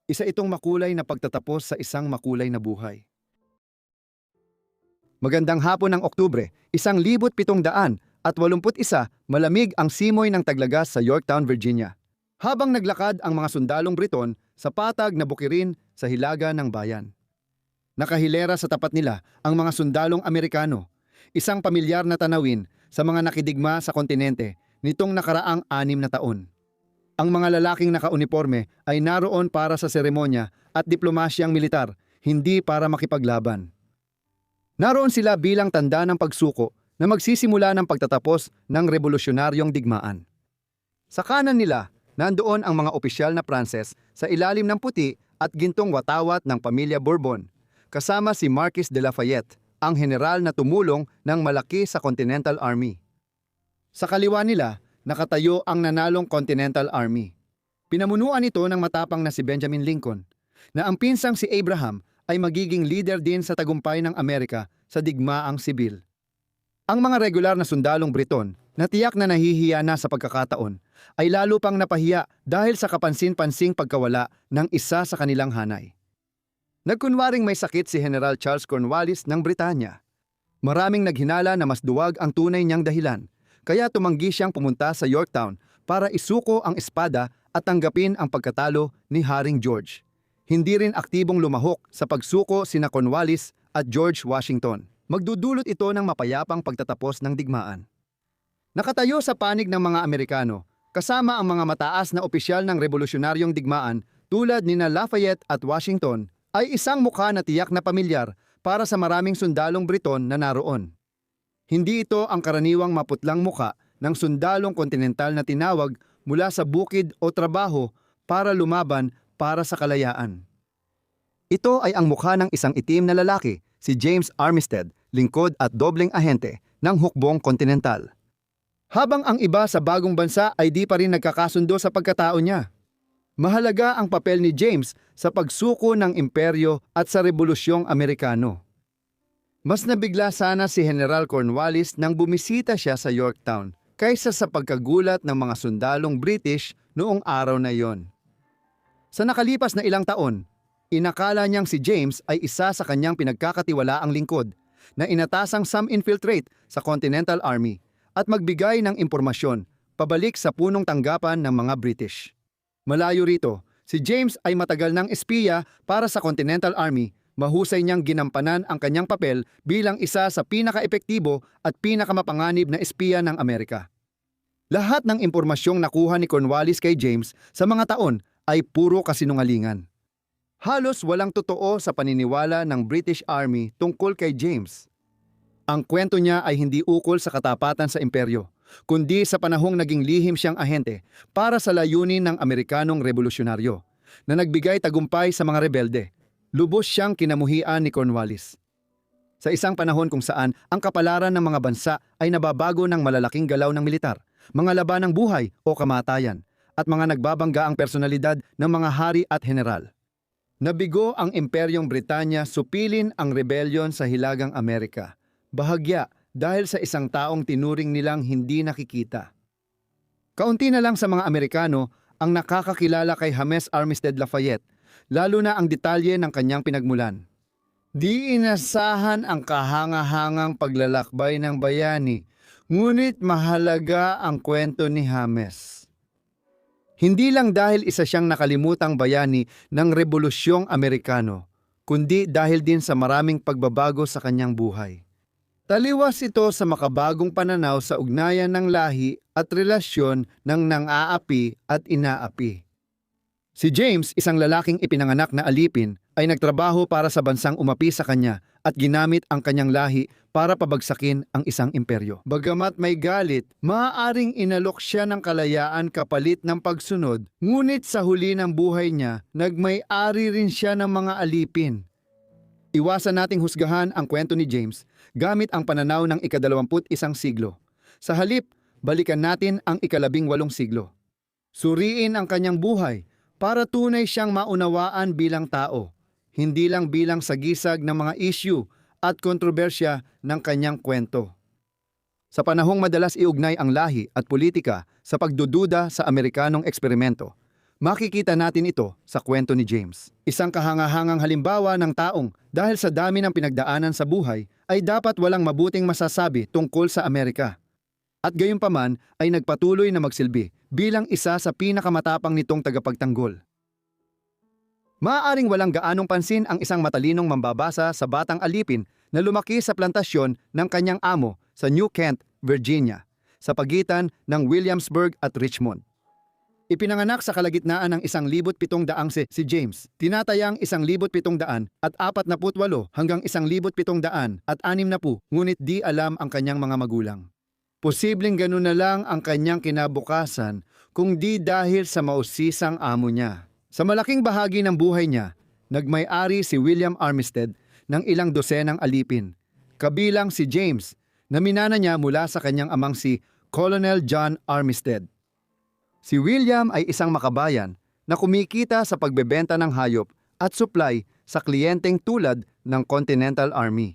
Isa itong makulay na pagtatapos sa isang makulay na buhay. Magandang hapon ng Oktubre, 1,781, malamig ang simoy ng taglagas sa Yorktown, Virginia. Habang naglakad ang mga sundalong Briton sa patag na bukirin sa hilaga ng bayan. Nakahilera sa tapat nila ang mga sundalong Amerikano, isang pamilyar na tanawin sa mga nakidigma sa kontinente nitong nakaraang 6 na taon. Ang mga lalaking nakauniforme ay naroon para sa seremonya at diplomasyang militar, hindi para makipaglaban. Naroon sila bilang tanda ng pagsuko na magsisimula ng pagtatapos ng revolusyonaryong digmaan. Sa kanan nila, nandoon ang mga opisyal na Pranses sa ilalim ng puti at gintong watawat ng pamilya Bourbon, kasama si Marquis de Lafayette, ang general na tumulong ng malaki sa Continental Army. Sa kaliwa nila, nakatayo ang nanalong Continental Army. Pinamunuan ito ng matapang na si Benjamin Lincoln, na ang pinsang si Abraham ay magiging leader din sa tagumpay ng Amerika sa digmaang sibil. Ang mga regular na sundalong Briton na tiyak na nahihiya na sa pagkakataon ay lalo pang napahiya dahil sa kapansin-pansing pagkawala ng isa sa kanilang hanay. Nagkunwaring may sakit si General Charles Cornwallis ng Britanya. Maraming naghinala na mas duwag ang tunay niyang dahilan, kaya tumanggi siyang pumunta sa Yorktown para isuko ang espada at tanggapin ang pagkatalo ni Haring George. Hindi rin aktibong lumahok sa pagsuko sina Cornwallis at George Washington. Magdudulot ito ng mapayapang pagtatapos ng digmaan. Nakatayo sa panig ng mga Amerikano, kasama ang mga mataas na opisyal ng revolusyonaryong digmaan tulad nina Lafayette at Washington, ay isang mukha na tiyak na pamilyar para sa maraming sundalong Briton na naroon. Hindi ito ang karaniwang maputlang mukha ng sundalong kontinental na tinawag mula sa bukid o trabaho para lumaban para sa kalayaan. Ito ay ang mukha ng isang itim na lalaki, si James Armistead, lingkod at dobleng ahente ng hukbong kontinental. Habang ang iba sa bagong bansa ay di pa rin nagkakasundo sa pagkatao niya. Mahalaga ang papel ni James sa pagsuko ng imperyo at sa Rebolusyong Amerikano. Mas nabigla sana si General Cornwallis nang bumisita siya sa Yorktown kaysa sa pagkagulat ng mga sundalong British noong araw na iyon. Sa nakalipas na ilang taon, inakala niyang si James ay isa sa kanyang pinagkakatiwalaang lingkod na inatasang infiltrate sa Continental Army at magbigay ng impormasyon pabalik sa punong tanggapan ng mga British. Malayo rito, si James ay matagal ng espiya para sa Continental Army. Mahusay niyang ginampanan ang kanyang papel bilang isa sa pinaka-epektibo at pinakamapanganib na espiya ng Amerika. Lahat ng impormasyong nakuha ni Cornwallis kay James sa mga taon ay puro kasinungalingan. Halos walang totoo sa paniniwala ng British Army tungkol kay James. Ang kwento niya ay hindi ukol sa katapatan sa imperyo, kundi sa panahong naging lihim siyang ahente para sa layunin ng Amerikanong revolusyonaryo na nagbigay tagumpay sa mga rebelde. Lubos siyang kinamuhian ni Cornwallis. Sa isang panahon kung saan ang kapalaran ng mga bansa ay nababago ng malalaking galaw ng militar, mga laban ng buhay o kamatayan, at mga nagbabangga ang personalidad ng mga hari at general. Nabigo ang Imperyong Britanya supilin ang rebelyon sa Hilagang Amerika, bahagya dahil sa isang taong tinuring nilang hindi nakikita. Kaunti na lang sa mga Amerikano ang nakakakilala kay James Armistead Lafayette, lalo na ang detalye ng kanyang pinagmulan. Di inasahan ang kahangahangang paglalakbay ng bayani, ngunit mahalaga ang kwento ni James. Hindi lang dahil isa siyang nakalimutang bayani ng Rebolusyong Amerikano, kundi dahil din sa maraming pagbabago sa kanyang buhay. Taliwas ito sa makabagong pananaw sa ugnayan ng lahi at relasyon ng nang-aapi at inaapi. Si James, isang lalaking ipinanganak na alipin, ay nagtrabaho para sa bansang umapi sa kanya at ginamit ang kanyang lahi para pabagsakin ang isang imperyo. Bagamat may galit, maaaring inalok siya ng kalayaan kapalit ng pagsunod, ngunit sa huli ng buhay niya, nagmay-ari rin siya ng mga alipin. Iwasan nating husgahan ang kwento ni James gamit ang pananaw ng ika-21 siglo. Sa halip, balikan natin ang ika-18 siglo. Suriin ang kanyang buhay para tunay siyang maunawaan bilang tao, hindi lang bilang sagisag ng mga issue at kontrobersya ng kanyang kwento. Sa panahong madalas iugnay ang lahi at politika sa pagdududa sa Amerikanong eksperimento, makikita natin ito sa kwento ni James. Isang kahangahangang halimbawa ng taong dahil sa dami ng pinagdaanan sa buhay ay dapat walang mabuting masasabi tungkol sa Amerika. At gayunpaman ay nagpatuloy na magsilbi bilang isa sa pinakamatapang nitong tagapagtanggol. Maaaring walang gaanong pansin ang isang matalinong mambabasa sa batang alipin na lumaki sa plantasyon ng kanyang amo sa New Kent, Virginia, sa pagitan ng Williamsburg at Richmond. Ipinanganak sa kalagitnaan ng 1,700 si James, tinatayang 1,700 at 48 hanggang 1,700 at 60, ngunit di alam ang kanyang mga magulang. Posibleng ganun na lang ang kanyang kinabukasan kung di dahil sa mausisang amo niya. Sa malaking bahagi ng buhay niya, nagmay-ari si William Armistead ng ilang dosenang alipin, kabilang si James na minana niya mula sa kanyang amang si Colonel John Armistead. Si William ay isang makabayan na kumikita sa pagbebenta ng hayop at supply sa kliyenteng tulad ng Continental Army.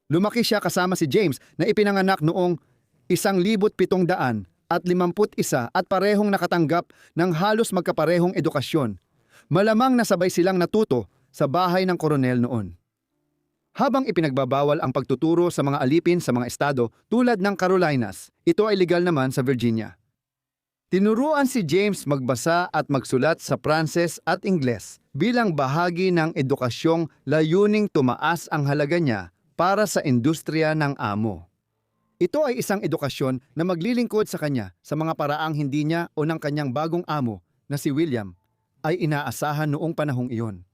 Lumaki siya kasama si James na ipinanganak noong 1,751 at parehong nakatanggap ng halos magkaparehong edukasyon. Malamang nasabay silang natuto sa bahay ng koronel noon. Habang ipinagbabawal ang pagtuturo sa mga alipin sa mga estado tulad ng Carolinas, ito ay legal naman sa Virginia. Tinuruan si James magbasa at magsulat sa Pranses at Ingles bilang bahagi ng edukasyong layuning tumaas ang halaga niya para sa industriya ng amo. Ito ay isang edukasyon na maglilingkod sa kanya sa mga paraang hindi niya o ng kanyang bagong amo na si William ay inaasahan noong panahong iyon.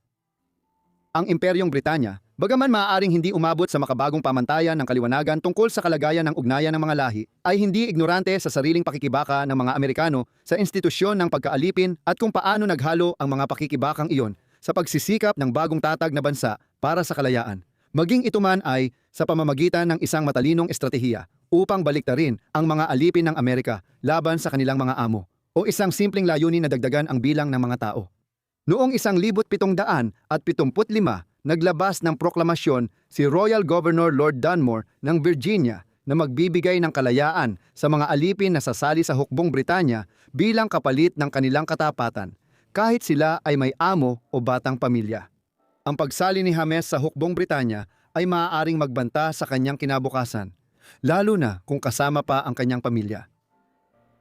Ang Imperyong Britanya, bagaman maaaring hindi umabot sa makabagong pamantayan ng kaliwanagan tungkol sa kalagayan ng ugnayan ng mga lahi, ay hindi ignorante sa sariling pakikibaka ng mga Amerikano sa institusyon ng pagkaalipin at kung paano naghalo ang mga pakikibakang iyon sa pagsisikap ng bagong tatag na bansa para sa kalayaan. Maging ito man ay sa pamamagitan ng isang matalinong estratehiya upang baliktarin ang mga alipin ng Amerika laban sa kanilang mga amo, o isang simpleng layunin na dagdagan ang bilang ng mga tao. Noong 1775, naglabas ng proklamasyon si Royal Governor Lord Dunmore ng Virginia na magbibigay ng kalayaan sa mga alipin na sasali sa hukbong Britanya bilang kapalit ng kanilang katapatan, kahit sila ay may amo o batang pamilya. Ang pagsali ni James sa hukbong Britanya ay maaaring magbanta sa kanyang kinabukasan, lalo na kung kasama pa ang kanyang pamilya.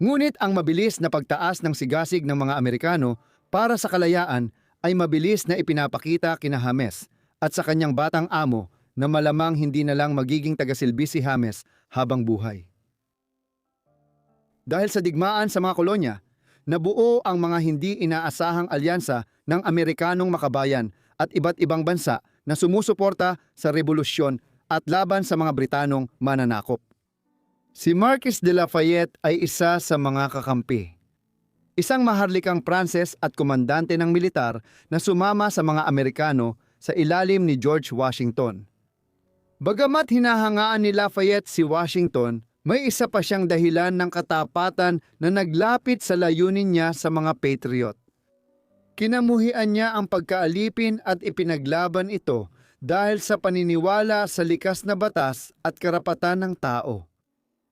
Ngunit ang mabilis na pagtaas ng sigasig ng mga Amerikano para sa kalayaan ay mabilis na ipinapakita kina James at sa kanyang batang amo na malamang hindi na lang magiging tagasilbi si James habang buhay. Dahil sa digmaan sa mga kolonya, nabuo ang mga hindi inaasahang alyansa ng Amerikanong makabayan at iba't ibang bansa na sumusuporta sa revolusyon at laban sa mga Britanong mananakop. Si Marquis de Lafayette ay isa sa mga kakampi. Isang maharlikang Pranses at komandante ng militar na sumama sa mga Amerikano sa ilalim ni George Washington. Bagamat hinahangaan ni Lafayette si Washington, may isa pa siyang dahilan ng katapatan na naglapit sa layunin niya sa mga Patriot. Kinamuhian niya ang pagkaalipin at ipinaglaban ito dahil sa paniniwala sa likas na batas at karapatan ng tao.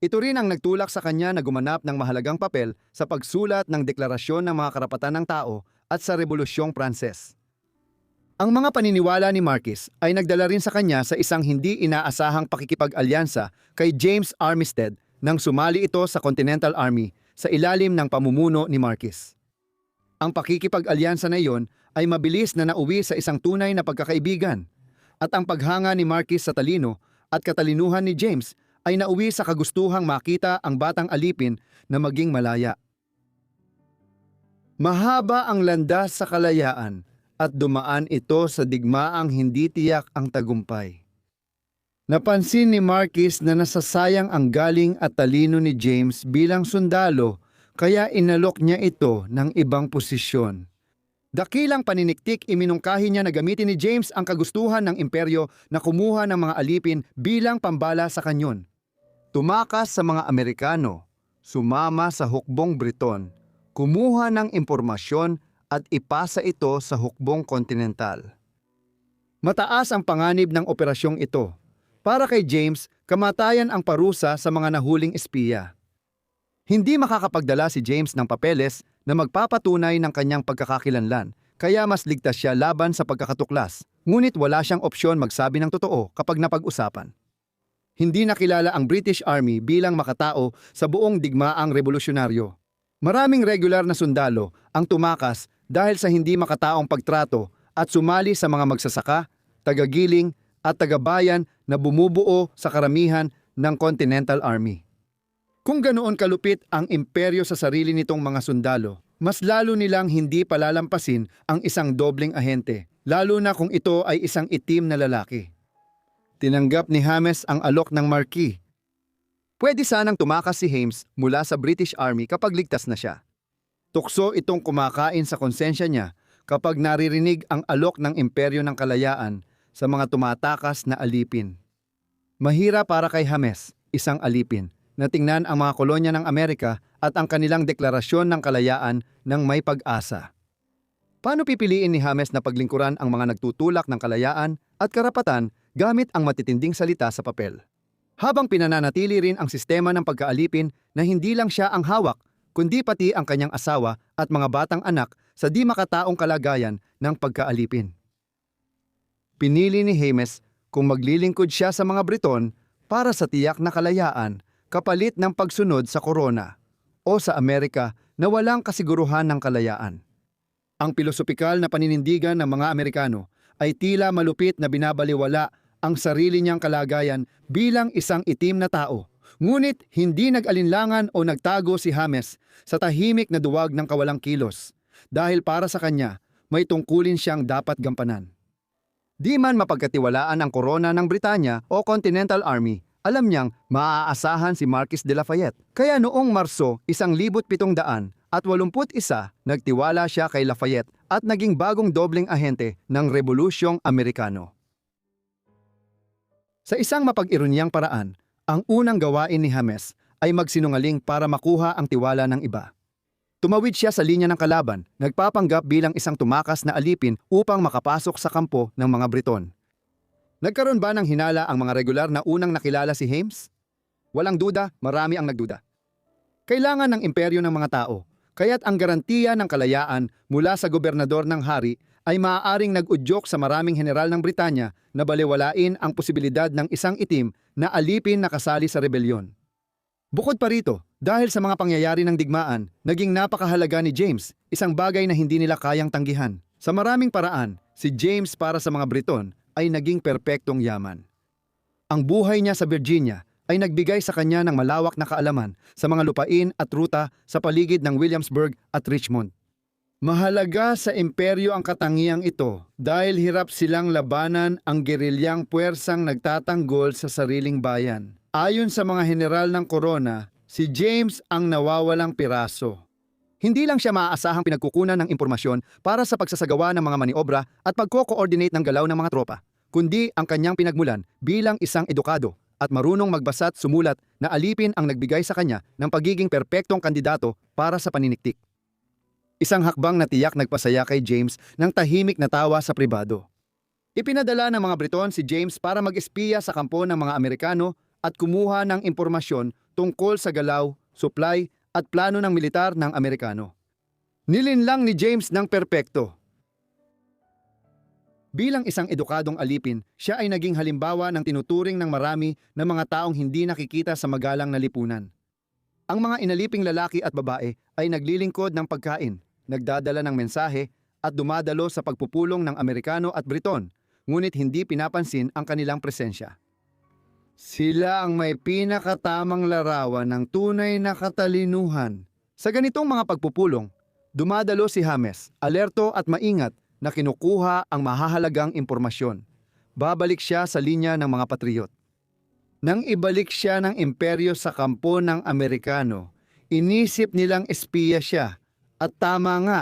Ito rin ang nagtulak sa kanya na gumanap ng mahalagang papel sa pagsulat ng Deklarasyon ng mga Karapatan ng Tao at sa Rebolusyong Pranses. Ang mga paniniwala ni Marquis ay nagdala rin sa kanya sa isang hindi inaasahang pakikipag-alyansa kay James Armistead nang sumali ito sa Continental Army sa ilalim ng pamumuno ni Marquis. Ang pakikipag-alyansa na iyon ay mabilis na nauwi sa isang tunay na pagkakaibigan, at ang paghanga ni Marquis sa talino at katalinuhan ni James ay nauwi sa kagustuhang makita ang batang alipin na maging malaya. Mahaba ang landas sa kalayaan at dumaan ito sa digmaang hindi tiyak ang tagumpay. Napansin ni Marquis na nasasayang ang galing at talino ni James bilang sundalo, kaya inalok niya ito ng ibang posisyon. Dakilang paniniktik iminungkahi niya na gamitin ni James ang kagustuhan ng imperyo na kumuha ng mga alipin bilang pambala sa kanyon. Tumakas sa mga Amerikano, sumama sa hukbong Briton, kumuha ng impormasyon at ipasa ito sa hukbong kontinental. Mataas ang panganib ng operasyong ito. Para kay James, kamatayan ang parusa sa mga nahuling espiya. Hindi makakapagdala si James ng papeles na magpapatunay ng kanyang pagkakakilanlan, kaya mas ligtas siya laban sa pagkakatuklas, ngunit wala siyang opsyon magsabi ng totoo kapag napag-usapan. Hindi nakilala ang British Army bilang makatao sa buong digmaang revolusyonaryo. Maraming regular na sundalo ang tumakas dahil sa hindi makataong pagtrato at sumali sa mga magsasaka, tagagiling at tagabayan na bumubuo sa karamihan ng Continental Army. Kung ganoon kalupit ang imperyo sa sarili nitong mga sundalo, mas lalo nilang hindi palalampasin ang isang dobleng ahente, lalo na kung ito ay isang itim na lalaki. Tinanggap ni James ang alok ng Marquis. Pwede sanang tumakas si James mula sa British Army kapag ligtas na siya. Tukso itong kumakain sa konsensya niya kapag naririnig ang alok ng imperyo ng kalayaan sa mga tumatakas na alipin. Mahira para kay James, isang alipin, na tingnan ang mga kolonya ng Amerika at ang kanilang deklarasyon ng kalayaan ng may pag-asa. Paano pipiliin ni James na paglingkuran ang mga nagtutulak ng kalayaan at karapatan gamit ang matitinding salita sa papel? Habang pinananatili rin ang sistema ng pagkaalipin na hindi lang siya ang hawak, kundi pati ang kanyang asawa at mga batang anak sa di makataong kalagayan ng pagkaalipin. Pinili ni James kung maglilingkod siya sa mga Briton para sa tiyak na kalayaan kapalit ng pagsunod sa korona o sa Amerika na walang kasiguruhan ng kalayaan. Ang pilosopikal na paninindigan ng mga Amerikano ay tila malupit na binabaliwala ang sarili niyang kalagayan bilang isang itim na tao. Ngunit hindi nag-alinlangan o nagtago si James sa tahimik na duwag ng kawalang kilos dahil para sa kanya may tungkulin siyang dapat gampanan. Di man mapagkatiwalaan ang korona ng Britanya o Continental Army, alam niyang maaasahan si Marquis de Lafayette. Kaya noong Marso 1781, nagtiwala siya kay Lafayette at naging bagong dobleng ahente ng Rebolusyong Amerikano. Sa isang mapag-ironyang paraan, Ang unang gawain ni James ay magsinungaling para makuha ang tiwala ng iba. Tumawid siya sa linya ng kalaban, nagpapanggap bilang isang tumakas na alipin upang makapasok sa kampo ng mga Briton. Nagkaroon ba ng hinala ang mga regular na unang nakilala si James? Walang duda, marami ang nagduda. Kailangan ng imperyo ng mga tao, kaya't ang garantiya ng kalayaan mula sa gobernador ng hari ay maaaring nag-udyok sa maraming general ng Britanya na balewalain ang posibilidad ng isang itim na alipin na kasali sa rebelyon. Bukod pa rito, dahil sa mga pangyayari ng digmaan, naging napakahalaga ni James, isang bagay na hindi nila kayang tanggihan. Sa maraming paraan, si James para sa mga Briton ay naging perpektong yaman. Ang buhay niya sa Virginia ay nagbigay sa kanya ng malawak na kaalaman sa mga lupain at ruta sa paligid ng Williamsburg at Richmond. Mahalaga sa imperyo ang katangiang ito dahil hirap silang labanan ang gerilyang puwersang nagtatanggol sa sariling bayan. Ayon sa mga general ng korona, si James ang nawawalang piraso. Hindi lang siya maaasahang pinagkukunan ng impormasyon para sa pagsasagawa ng mga maniobra at pagko-coordinate ng galaw ng mga tropa, kundi ang kanyang pinagmulan bilang isang edukado at marunong magbasa at sumulat na alipin ang nagbigay sa kanya ng pagiging perpektong kandidato para sa paniniktik. Isang hakbang na tiyak nagpasaya kay James ng tahimik na tawa sa pribado. Ipinadala ng mga Briton si James para mag-espiya sa kampo ng mga Amerikano at kumuha ng impormasyon tungkol sa galaw, supply at plano ng militar ng Amerikano. Nilinlang ni James ng perpekto. Bilang isang edukadong alipin, siya ay naging halimbawa ng tinuturing ng marami ng mga taong hindi nakikita sa magalang na lipunan. Ang mga inaliping lalaki at babae ay naglilingkod ng pagkain, nagdadala ng mensahe at dumadalo sa pagpupulong ng Amerikano at Briton, ngunit hindi pinapansin ang kanilang presensya. Sila ang may pinakatamang larawan ng tunay na katalinuhan. Sa ganitong mga pagpupulong, dumadalo si James, alerto at maingat na kinukuha ang mahahalagang impormasyon. Babalik siya sa linya ng mga patriot. Nang ibalik siya ng imperyo sa kampo ng Amerikano, inisip nilang espiya siya. At tama nga,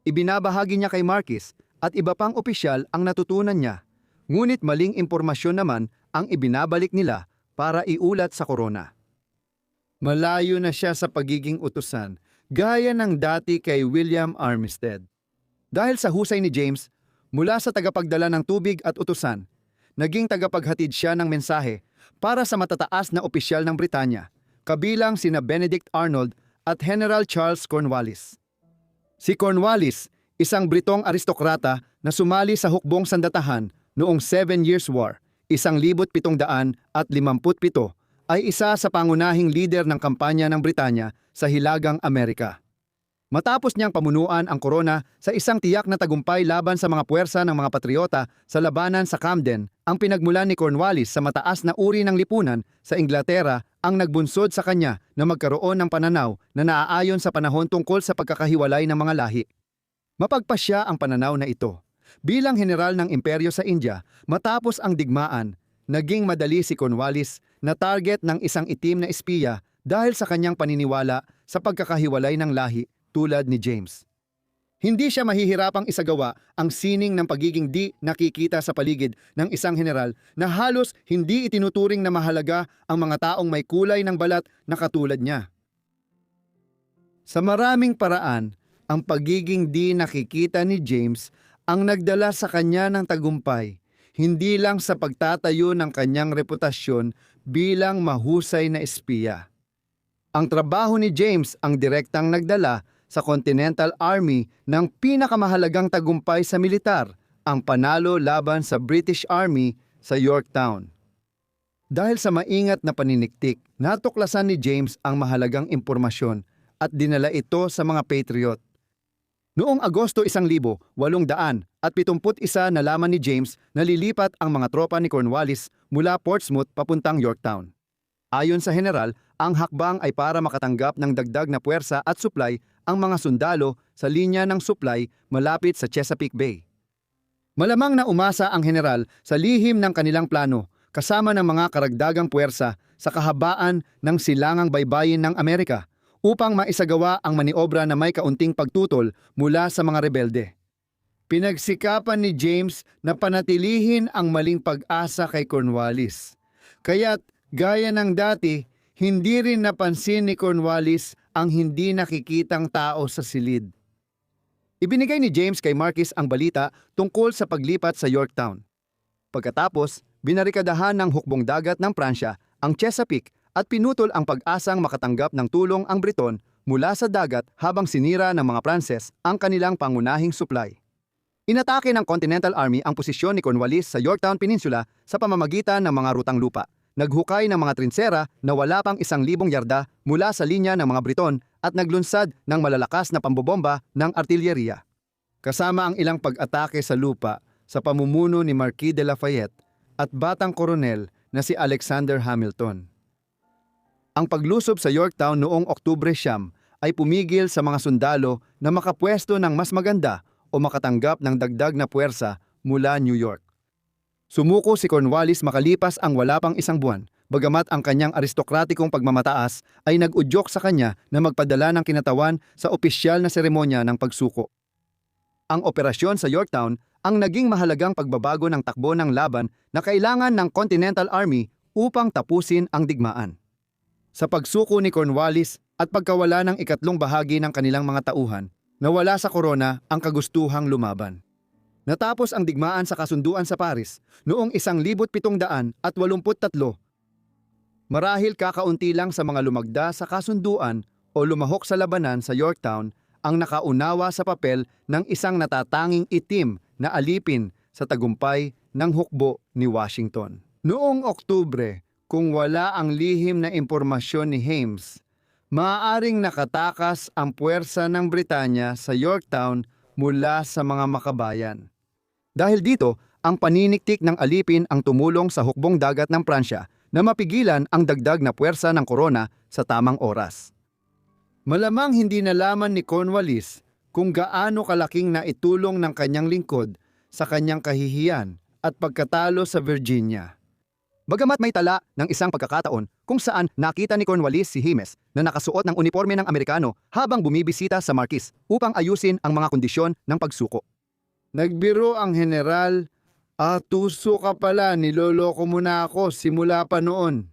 ibinabahagi niya kay Marquis at iba pang opisyal ang natutunan niya. Ngunit maling impormasyon naman ang ibinabalik nila para iulat sa korona. Malayo na siya sa pagiging utusan, gaya ng dati kay William Armistead. Dahil sa husay ni James, mula sa tagapagdala ng tubig at utusan, naging tagapaghatid siya ng mensahe para sa matataas na opisyal ng Britanya, kabilang sina Benedict Arnold at General Charles Cornwallis. Si Cornwallis, isang Britong aristokrata na sumali sa hukbong sandatahan noong 7 Years' War, 1757, ay isa sa pangunahing lider ng kampanya ng Britanya sa Hilagang Amerika. Matapos niyang pamunuan ang korona sa isang tiyak na tagumpay laban sa mga puwersa ng mga patriota sa labanan sa Camden, ang pinagmulan ni Cornwallis sa mataas na uri ng lipunan sa Inglaterra ang nagbunsod sa kanya na magkaroon ng pananaw na naaayon sa panahon tungkol sa pagkakahiwalay ng mga lahi. Mapagpasya ang pananaw na ito. Bilang general ng imperyo sa India, matapos ang digmaan, naging madali si Cornwallis na target ng isang itim na espiya dahil sa kanyang paniniwala sa pagkakahiwalay ng lahi tulad ni James. Hindi siya mahihirapang isagawa ang sining ng pagiging di nakikita sa paligid ng isang general na halos hindi itinuturing na mahalaga ang mga taong may kulay ng balat na katulad niya. Sa maraming paraan, ang pagiging di nakikita ni James ang nagdala sa kanya ng tagumpay, hindi lang sa pagtatayo ng kanyang reputasyon bilang mahusay na espiya. Ang trabaho ni James ang direktang nagdala sa Continental Army ng pinakamahalagang tagumpay sa militar, ang panalo laban sa British Army sa Yorktown. Dahil sa maingat na paniniktik, natuklasan ni James ang mahalagang impormasyon at dinala ito sa mga Patriot. Noong Agosto 1871, nalaman ni James na lilipat ang mga tropa ni Cornwallis mula Portsmouth papuntang Yorktown. Ayon sa general, ang hakbang ay para makatanggap ng dagdag na puwersa at supply ang mga sundalo sa linya ng supply malapit sa Chesapeake Bay. Malamang na umasa ang general sa lihim ng kanilang plano kasama ng mga karagdagang puwersa sa kahabaan ng silangang baybayin ng Amerika upang maisagawa ang maniobra na may kaunting pagtutol mula sa mga rebelde. Pinagsikapan ni James na panatilihin ang maling pag-asa kay Cornwallis. Kaya't Gaya ng dati, hindi rin napansin ni Cornwallis ang hindi nakikitang tao sa silid. Ibinigay ni James kay Marquis ang balita tungkol sa paglipat sa Yorktown. Pagkatapos, binarikadahan ng hukbong dagat ng Pransya ang Chesapeake at pinutol ang pag-asang makatanggap ng tulong ang Briton mula sa dagat habang sinira ng mga Pranses ang kanilang pangunahing supply. Inatake ng Continental Army ang posisyon ni Cornwallis sa Yorktown Peninsula sa pamamagitan ng mga rutang lupa. Naghukay ng mga trinsera na wala pang 1,000 yarda mula sa linya ng mga Briton at naglunsad ng malalakas na pambobomba ng artilyeriya. Kasama ang ilang pag-atake sa lupa sa pamumuno ni Marquis de Lafayette at batang koronel na si Alexander Hamilton. Ang paglusob sa Yorktown noong Oktubre 9 ay pumigil sa mga sundalo na makapwesto ng mas maganda o makatanggap ng dagdag na puwersa mula New York. Sumuko si Cornwallis makalipas ang wala pang 1 buwan, bagamat ang kanyang aristokratikong pagmamataas ay nag-udyok sa kanya na magpadala ng kinatawan sa opisyal na seremonya ng pagsuko. Ang operasyon sa Yorktown ang naging mahalagang pagbabago ng takbo ng laban na kailangan ng Continental Army upang tapusin ang digmaan. Sa pagsuko ni Cornwallis at pagkawala ng ikatlong bahagi ng kanilang mga tauhan, nawala sa korona ang kagustuhang lumaban. Natapos ang digmaan sa kasunduan sa Paris noong 1783. Marahil kakaunti lang sa mga lumagda sa kasunduan o lumahok sa labanan sa Yorktown ang nakaunawa sa papel ng isang natatanging itim na alipin sa tagumpay ng hukbo ni Washington. Noong Oktubre, kung wala ang lihim na impormasyon ni Hames, maaaring nakatakas ang puwersa ng Britanya sa Yorktown mula sa mga makabayan. Dahil dito, ang paniniktik ng alipin ang tumulong sa hukbong dagat ng Pransya na mapigilan ang dagdag na puwersa ng korona sa tamang oras. Malamang hindi nalaman ni Cornwallis kung gaano kalaking naitulong ng kanyang lingkod sa kanyang kahihiyan at pagkatalo sa Virginia. Bagamat may tala ng isang pagkakataon kung saan nakita ni Cornwallis si Hames na nakasuot ng uniforme ng Amerikano habang bumibisita sa Marquis upang ayusin ang mga kondisyon ng pagsuko. Nagbiro ang general, tuso ka pala, niloloko mo na ako simula pa noon.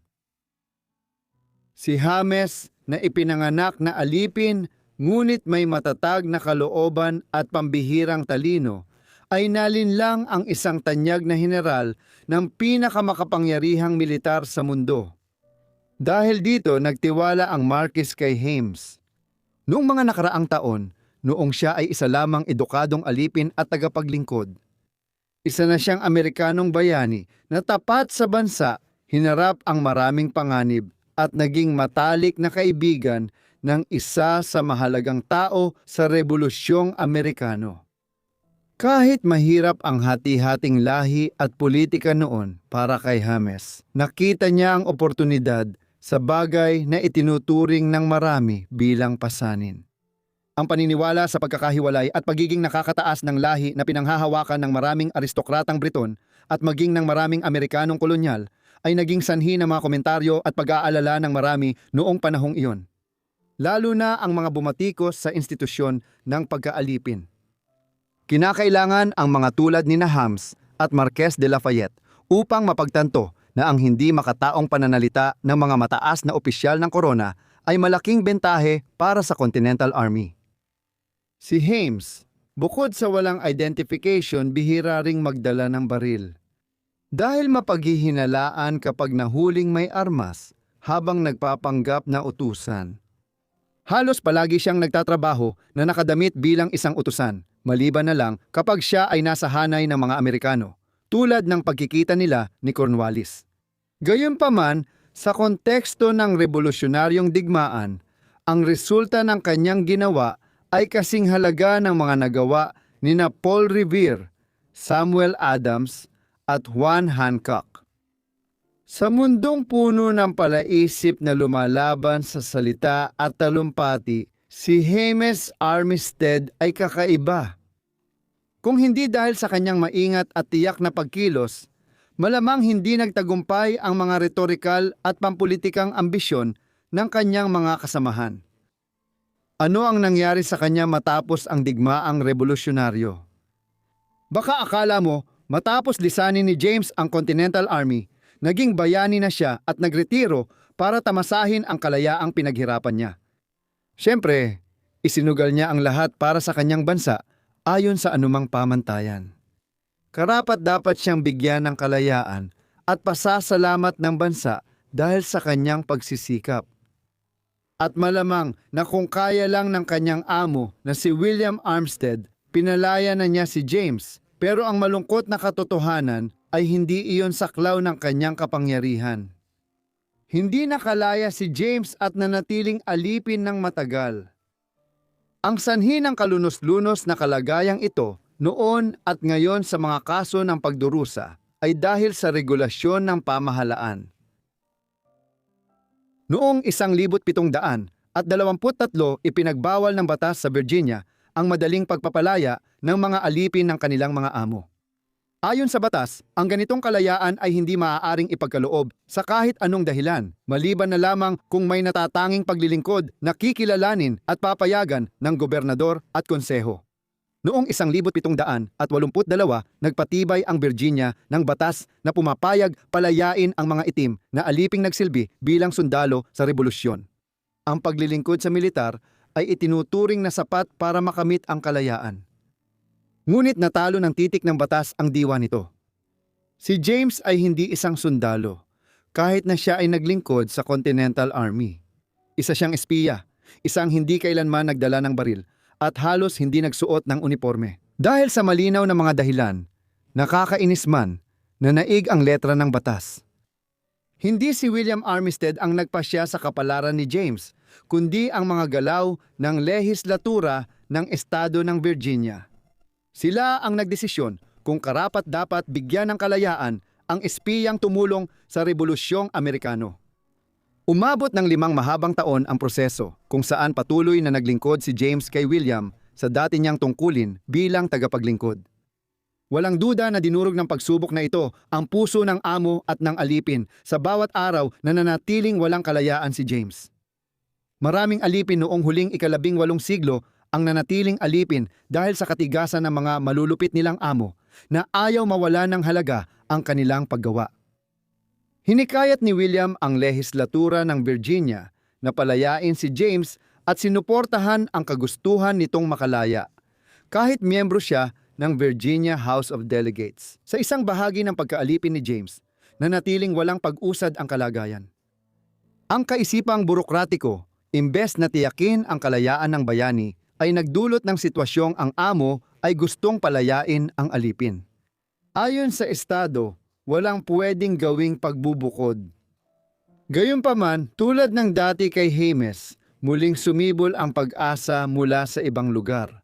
Si Hames na ipinanganak na alipin ngunit may matatag na kalooban at pambihirang talino ay nalinlang ang isang tanyag na general ng pinakamakapangyarihang militar sa mundo. Dahil dito nagtiwala ang Marquis kay Hames. Noong mga nakaraang taon, noong siya ay isa lamang edukadong alipin at tagapaglingkod, isa na siyang Amerikanong bayani na tapat sa bansa, hinarap ang maraming panganib at naging matalik na kaibigan ng isa sa mahalagang tao sa Rebolusyong Amerikano. Kahit mahirap ang hati-hating lahi at politika noon para kay Hames, nakita niya ang oportunidad sa bagay na itinuturing ng marami bilang pasanin. Ang paniniwala sa pagkakahiwalay at pagiging nakakataas ng lahi na pinanghahawakan ng maraming aristokratang Briton at maging ng maraming Amerikanong kolonyal ay naging sanhi ng mga komentaryo at pag-aalala ng marami noong panahong iyon. Lalo na ang mga bumatikos sa institusyon ng pagkaalipin. Kinakailangan ang mga tulad ni Hames at Marquess de Lafayette upang mapagtanto na ang hindi makataong pananalita ng mga mataas na opisyal ng korona ay malaking bentahe para sa Continental Army. Si Hames, bukod sa walang identification, bihira ring magdala ng baril. Dahil mapaghihinalaan kapag nahuling may armas habang nagpapanggap na utusan. Halos palagi siyang nagtatrabaho na nakadamit bilang isang utusan, maliban na lang kapag siya ay nasa hanay ng mga Amerikano, tulad ng pagkikita nila ni Cornwallis. Gayunpaman, sa konteksto ng revolusyonaryong digmaan, ang resulta ng kanyang ginawa ay kasing halaga ng mga nagawa ni Paul Revere, Samuel Adams at Juan Hancock. Sa mundong puno ng palaisip na lumalaban sa salita at talumpati, si James Armistead ay kakaiba. Kung hindi dahil sa kanyang maingat at tiyak na pagkilos, malamang hindi nagtagumpay ang mga retorikal at pampulitikang ambisyon ng kanyang mga kasamahan. Ano ang nangyari sa kanya matapos ang digmaang revolusyonaryo? Baka akala mo, matapos lisanin ni James ang Continental Army, Naging bayani na siya at nagretiro para tamasahin ang kalayaang pinaghirapan niya. Siyempre, isinugal niya ang lahat para sa kanyang bansa ayon sa anumang pamantayan. Karapat-dapat siyang bigyan ng kalayaan at pasasalamat ng bansa dahil sa kanyang pagsisikap. At malamang na kung kaya lang ng kanyang amo na si William Armstead, pinalaya na niya si James. Pero ang malungkot na katotohanan ay hindi iyon saklaw ng kanyang kapangyarihan. Hindi nakalaya si James at nanatiling alipin ng matagal. Ang sanhi ng kalunos-lunos na kalagayang ito noon at ngayon sa mga kaso ng pagdurusa ay dahil sa regulasyon ng pamahalaan. Noong 1723, ipinagbawal ng batas sa Virginia ang madaling pagpapalaya ng mga alipin ng kanilang mga amo. Ayon sa batas, ang ganitong kalayaan ay hindi maaaring ipagkaloob sa kahit anong dahilan, maliban na lamang kung may natatanging paglilingkod na kikilalanin at papayagan ng gobernador at konseho. Noong 1782, nagpatibay ang Virginia ng batas na pumapayag palayain ang mga itim na aliping nagsilbi bilang sundalo sa rebolusyon. Ang paglilingkod sa militar ay itinuturing na sapat para makamit ang kalayaan. Ngunit natalo ng titik ng batas ang diwa nito. Si James ay hindi isang sundalo, kahit na siya ay naglingkod sa Continental Army. Isa siyang espiya, isang hindi kailanman nagdala ng baril, at halos hindi nagsuot ng uniforme. Dahil sa malinaw na mga dahilan, nakakainis man na naig ang letra ng batas. Hindi si William Armistead ang nagpasya sa kapalaran ni James, kundi ang mga galaw ng lehislatura ng estado ng Virginia. Sila ang nagdesisyon kung karapat-dapat bigyan ng kalayaan ang espiyang tumulong sa Rebolusyong Amerikano. Umabot ng 5 mahabang taon ang proseso kung saan patuloy na naglingkod si James kay William sa dati niyang tungkulin bilang tagapaglingkod. Walang duda na dinurog ng pagsubok na ito ang puso ng amo at ng alipin sa bawat araw na nanatiling walang kalayaan si James. Maraming alipin noong huling 18 siglo ang nanatiling alipin dahil sa katigasan ng mga malulupit nilang amo na ayaw mawala ng halaga ang kanilang paggawa. Hinikayat ni William ang lehislatura ng Virginia na palayain si James at sinuportahan ang kagustuhan nitong makalaya, kahit miyembro siya ng Virginia House of Delegates. Sa isang bahagi ng pagkaalipin ni James, nanatiling walang pag-usad ang kalagayan. Ang kaisipang burokratiko, imbes na tiyakin ang kalayaan ng bayani, ay nagdulot ng sitwasyong ang amo ay gustong palayain ang alipin. Ayon sa estado, walang pwedeng gawing pagbubukod. Gayunpaman, tulad ng dati kay James, muling sumibol ang pag-asa mula sa ibang lugar.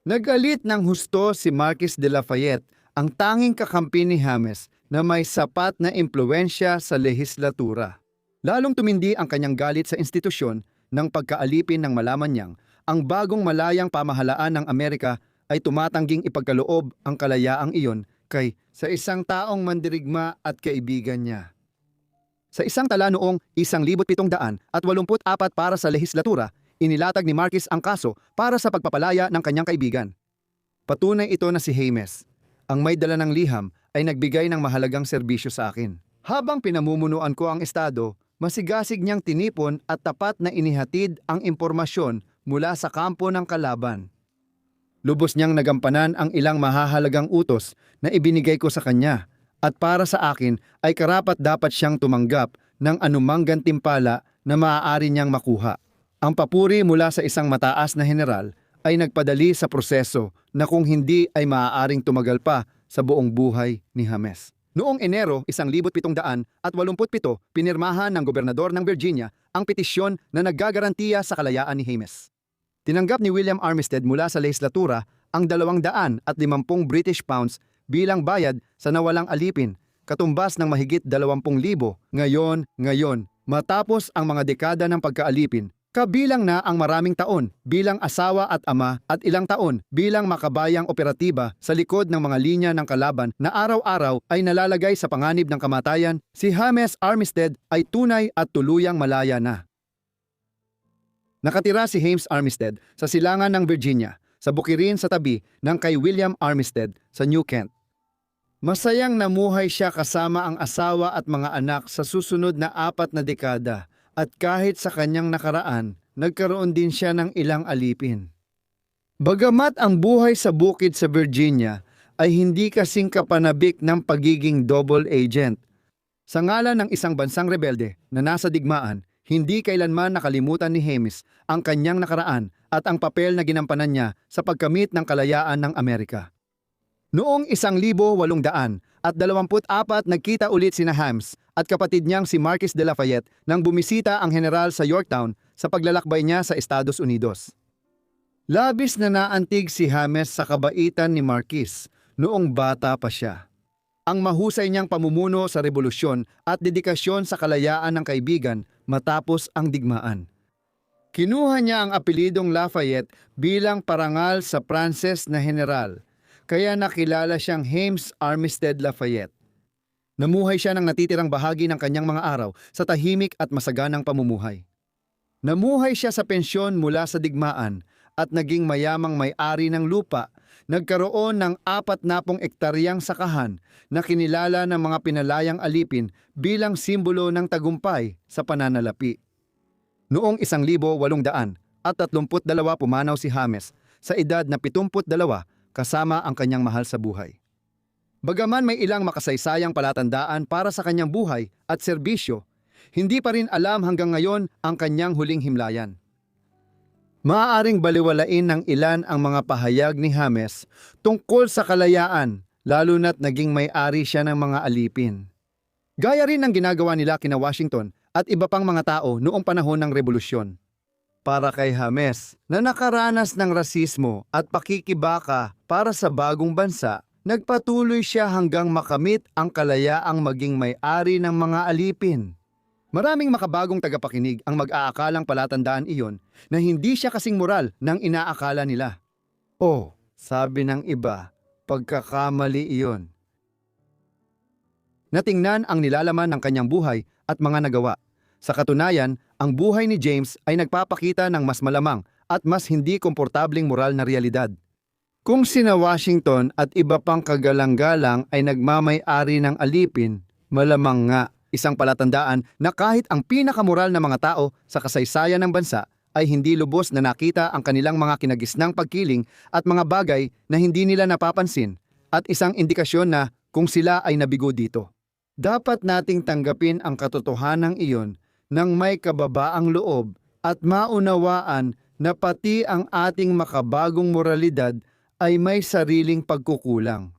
Nagalit ng husto si Marquis de Lafayette, ang tanging kakampi ni James na may sapat na impluwensya sa lehislatura. Lalong tumindi ang kanyang galit sa institusyon ng pagkaalipin ng malaman niyang ang bagong malayang pamahalaan ng Amerika ay tumatangging ipagkaloob ang kalayaang iyon sa isang taong mandirigma at kaibigan niya. Sa isang tala noong 1784 para sa lehislatura, inilatag ni Marquis ang kaso para sa pagpapalaya ng kanyang kaibigan. Patunay ito na si James, ang may dala ng liham, ay nagbigay ng mahalagang serbisyo sa akin. Habang pinamumunuan ko ang estado, masigasig niyang tinipon at tapat na inihatid ang impormasyon mula sa kampo ng kalaban. Lubos niyang nagampanan ang ilang mahahalagang utos na ibinigay ko sa kanya at para sa akin ay karapat-dapat siyang tumanggap ng anumang gantimpala na maaari niyang makuha. Ang papuri mula sa isang mataas na general ay nagpadali sa proseso na kung hindi ay maaaring tumagal pa sa buong buhay ni James. Noong Enero 1787, pinirmahan ng gobernador ng Virginia ang petisyon na naggagarantiya sa kalayaan ni James. Tinanggap ni William Armistead mula sa lehislatura ang 250 British pounds bilang bayad sa nawalang alipin, katumbas ng mahigit 20,000 ngayon, matapos ang mga dekada ng pagkaalipin, kabilang na ang maraming taon bilang asawa at ama at ilang taon bilang makabayang operatiba sa likod ng mga linya ng kalaban na araw-araw ay nalalagay sa panganib ng kamatayan, si James Armistead ay tunay at tuluyang malaya na. Nakatira si James Armistead sa silangan ng Virginia, sa bukirin sa tabi ng kay William Armistead sa New Kent. Masayang namuhay siya kasama ang asawa at mga anak sa susunod na 4 na dekada at kahit sa kanyang nakaraan, nagkaroon din siya ng ilang alipin. Bagamat ang buhay sa bukid sa Virginia ay hindi kasing kapanabik ng pagiging double agent. Sa ngalan ng isang bansang rebelde na nasa digmaan, hindi kailanman nakalimutan ni James ang kanyang nakaraan at ang papel na ginampanan niya sa pagkamit ng kalayaan ng Amerika. Noong 1824 nagkita ulit sina James at kapatid niyang si Marquis de Lafayette nang bumisita ang general sa Yorktown sa paglalakbay niya sa Estados Unidos. Labis na naantig si James sa kabaitan ni Marquis noong bata pa siya. Ang mahusay niyang pamumuno sa rebolusyon at dedikasyon sa kalayaan ng kaibigan matapos ang digmaan. Kinuha niya ang apelidong Lafayette bilang parangal sa Pranses na general, kaya nakilala siyang James Armistead Lafayette. Namuhay siya ng natitirang bahagi ng kanyang mga araw sa tahimik at masaganang pamumuhay. Namuhay siya sa pensyon mula sa digmaan at naging mayamang may-ari ng lupa. Nagkaroon ng 40 ektaryang sakahan na kinilala ng mga pinalayang alipin bilang simbolo ng tagumpay sa pananalapi. Noong 1832 pumanaw si James sa edad na 72 kasama ang kanyang mahal sa buhay. Bagaman may ilang makasaysayang palatandaan para sa kanyang buhay at serbisyo, hindi pa rin alam hanggang ngayon ang kanyang huling himlayan. Maaaring baliwalain ng ilan ang mga pahayag ni James tungkol sa kalayaan, lalo na't naging may-ari siya ng mga alipin. Gaya rin ng ginagawa nila kina Washington at iba pang mga tao noong panahon ng rebolusyon. Para kay James, na nakaranas ng rasismo at pakikibaka para sa bagong bansa, nagpatuloy siya hanggang makamit ang kalayaang maging may-ari ng mga alipin. Maraming makabagong tagapakinig ang mag-aakalang palatandaan iyon na hindi siya kasing moral ng inaakala nila. Oh, sabi ng iba, pagkakamali iyon. Natingnan ang nilalaman ng kanyang buhay at mga nagawa. Sa katunayan, ang buhay ni James ay nagpapakita ng mas malamang at mas hindi komportabling moral na realidad. Kung sina Washington at iba pang kagalang-galang ay nagmamay-ari ng alipin, malamang nga isang palatandaan na kahit ang pinakamoral na mga tao sa kasaysayan ng bansa ay hindi lubos na nakita ang kanilang mga kinagisnang pagkiling at mga bagay na hindi nila napapansin at isang indikasyon na kung sila ay nabigo dito. Dapat nating tanggapin ang katotohanan iyon ng may kababaang loob at maunawaan na pati ang ating makabagong moralidad ay may sariling pagkukulang.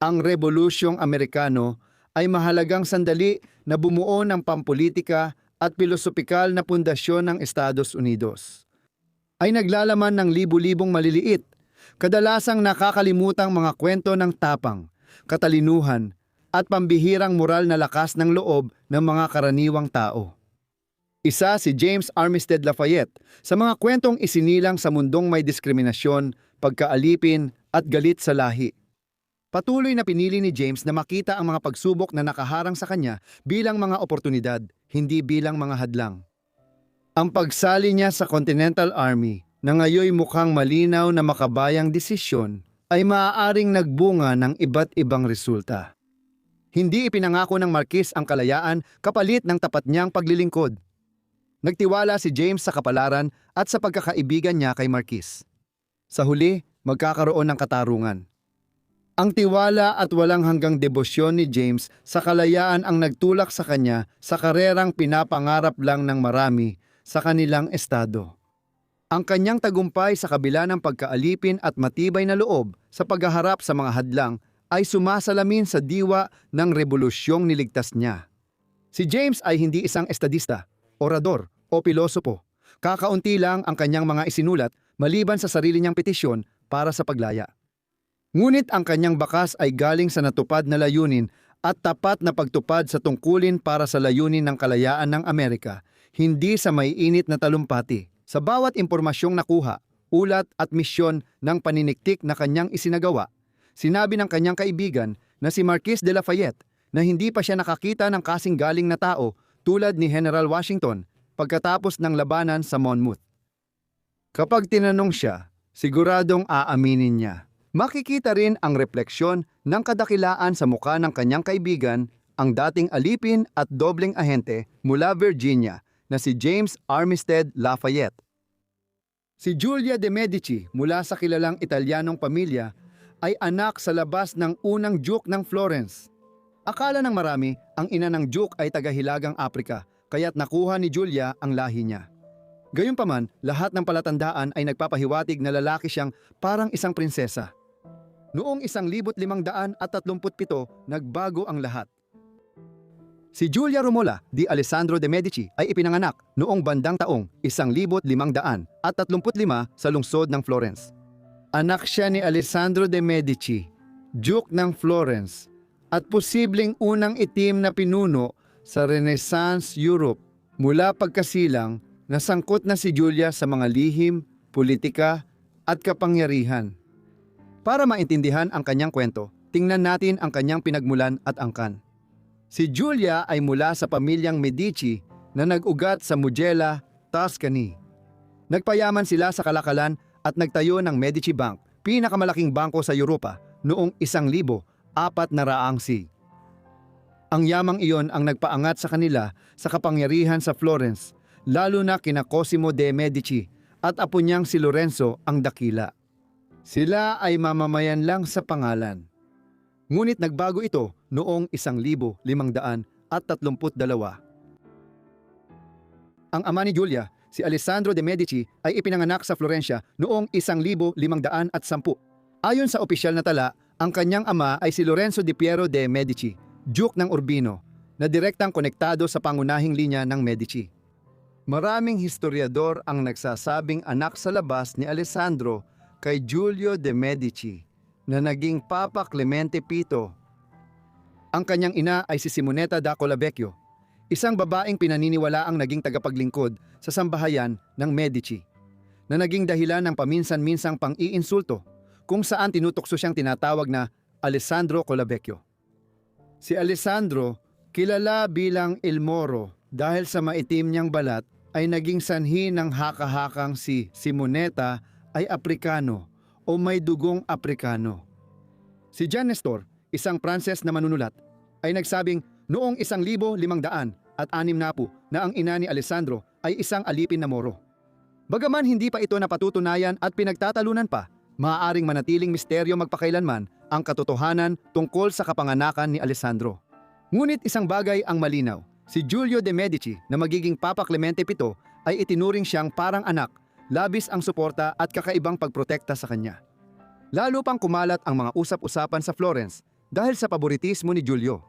Ang Rebolusyong Amerikano ay mahalagang sandali na bumuo ng pampolitika at pilosopikal na pundasyon ng Estados Unidos. Ay naglalaman ng libu-libong maliliit, kadalasang nakakalimutang mga kwento ng tapang, katalinuhan, at pambihirang moral na lakas ng loob ng mga karaniwang tao. Isa si James Armistead Lafayette sa mga kwentong isinilang sa mundong may diskriminasyon, pagkaalipin at galit sa lahi. Patuloy na pinili ni James na makita ang mga pagsubok na nakaharang sa kanya bilang mga oportunidad, hindi bilang mga hadlang. Ang pagsali niya sa Continental Army na ngayoy mukhang malinaw na makabayang desisyon ay maaaring nagbunga ng iba't ibang resulta. Hindi ipinangako ng Marquis ang kalayaan kapalit ng tapat niyang paglilingkod. Nagtiwala si James sa kapalaran at sa pagkakaibigan niya kay Marquis. Sa huli, magkakaroon ng katarungan. Ang tiwala at walang hanggang debosyon ni James sa kalayaan ang nagtulak sa kanya sa karerang pinapangarap lang ng marami sa kanilang estado. Ang kanyang tagumpay sa kabila ng pagkaalipin at matibay na loob sa paghaharap sa mga hadlang ay sumasalamin sa diwa ng rebolusyong niligtas niya. Si James ay hindi isang estadista, orador o pilosopo. Kakaunti lang ang kanyang mga isinulat maliban sa sarili niyang petisyon para sa paglaya. Ngunit ang kanyang bakas ay galing sa natupad na layunin at tapat na pagtupad sa tungkulin para sa layunin ng kalayaan ng Amerika, hindi sa maiinit na talumpati. Sa bawat impormasyong nakuha, ulat at misyon ng paniniktik na kanyang isinagawa, sinabi ng kanyang kaibigan na si Marquis de Lafayette na hindi pa siya nakakita ng kasing galing na tao tulad ni General Washington pagkatapos ng labanan sa Monmouth. Kapag tinanong siya, siguradong aaminin niya. Makikita rin ang refleksyon ng kadakilaan sa mukha ng kanyang kaibigan, ang dating alipin at dobleng ahente mula Virginia na si James Armistead Lafayette. Si Giulia de Medici mula sa kilalang Italianong pamilya ay anak sa labas ng unang Duke ng Florence. Akala ng marami ang ina ng Duke ay taga-Hilagang Aprika, kaya't nakuha ni Giulia ang lahi niya. Gayunpaman, lahat ng palatandaan ay nagpapahiwatig na lalaki siyang parang isang prinsesa. Noong 1537, nagbago ang lahat. Si Giulia Romola di Alessandro de Medici ay ipinanganak noong bandang taong 1535 sa lungsod ng Florence. Anak siya ni Alessandro de Medici, Duke ng Florence, at posibleng unang itim na pinuno sa Renaissance Europe. Mula pagkasilang, nasangkot na si Giulia sa mga lihim, politika, at kapangyarihan. Para maintindihan ang kanyang kwento, tingnan natin ang kanyang pinagmulan at angkan. Si Giulia ay mula sa pamilyang Medici na nag-ugat sa Mugello, Tuscany. Nagpayaman sila sa kalakalan at nagtayo ng Medici Bank, pinakamalaking bangko sa Europa noong 1400 C. Ang yamang iyon ang nagpaangat sa kanila sa kapangyarihan sa Florence, lalo na kina Cosimo de Medici at apo niyang si Lorenzo ang Dakila. Sila ay mamamayan lang sa pangalan. Ngunit nagbago ito noong 1532. Ang ama ni Giulia, si Alessandro de Medici, ay ipinanganak sa Florencia noong 1510. Ayon sa opisyal na tala, ang kanyang ama ay si Lorenzo di Piero de Medici, Duke ng Urbino, na direktang konektado sa pangunahing linya ng Medici. Maraming historiador ang nagsasabing anak sa labas ni Alessandro kay Giulio de Medici na naging Papa Clemente V. Ang kanyang ina ay si Simonetta da Colabecchio, isang babaeng pinaniniwalaang naging tagapaglingkod sa sambahayan ng Medici, na naging dahilan ng paminsan-minsang pang-iinsulto kung saan tinutukso siyang tinatawag na Alessandro Colabecchio. Si Alessandro, kilala bilang Il Moro dahil sa maitim niyang balat, ay naging sanhi ng haka-hakang si Simonetta ay Aprikano o may dugong Aprikano. Si Jean Nestor, isang Pranses na manunulat, ay nagsabing noong 1560 na ang ina ni Alessandro ay isang alipin na Moro. Bagaman hindi pa ito napatutunayan at pinagtatalunan pa, maaaring manatiling misteryo magpakailanman ang katotohanan tungkol sa kapanganakan ni Alessandro. Ngunit isang bagay ang malinaw, si Giulio de Medici na magiging Papa Clemente V ay itinuring siyang parang anak, labis ang suporta at kakaibang pagprotekta sa kanya. Lalo pang kumalat ang mga usap-usapan sa Florence dahil sa paboritismo ni Giulio.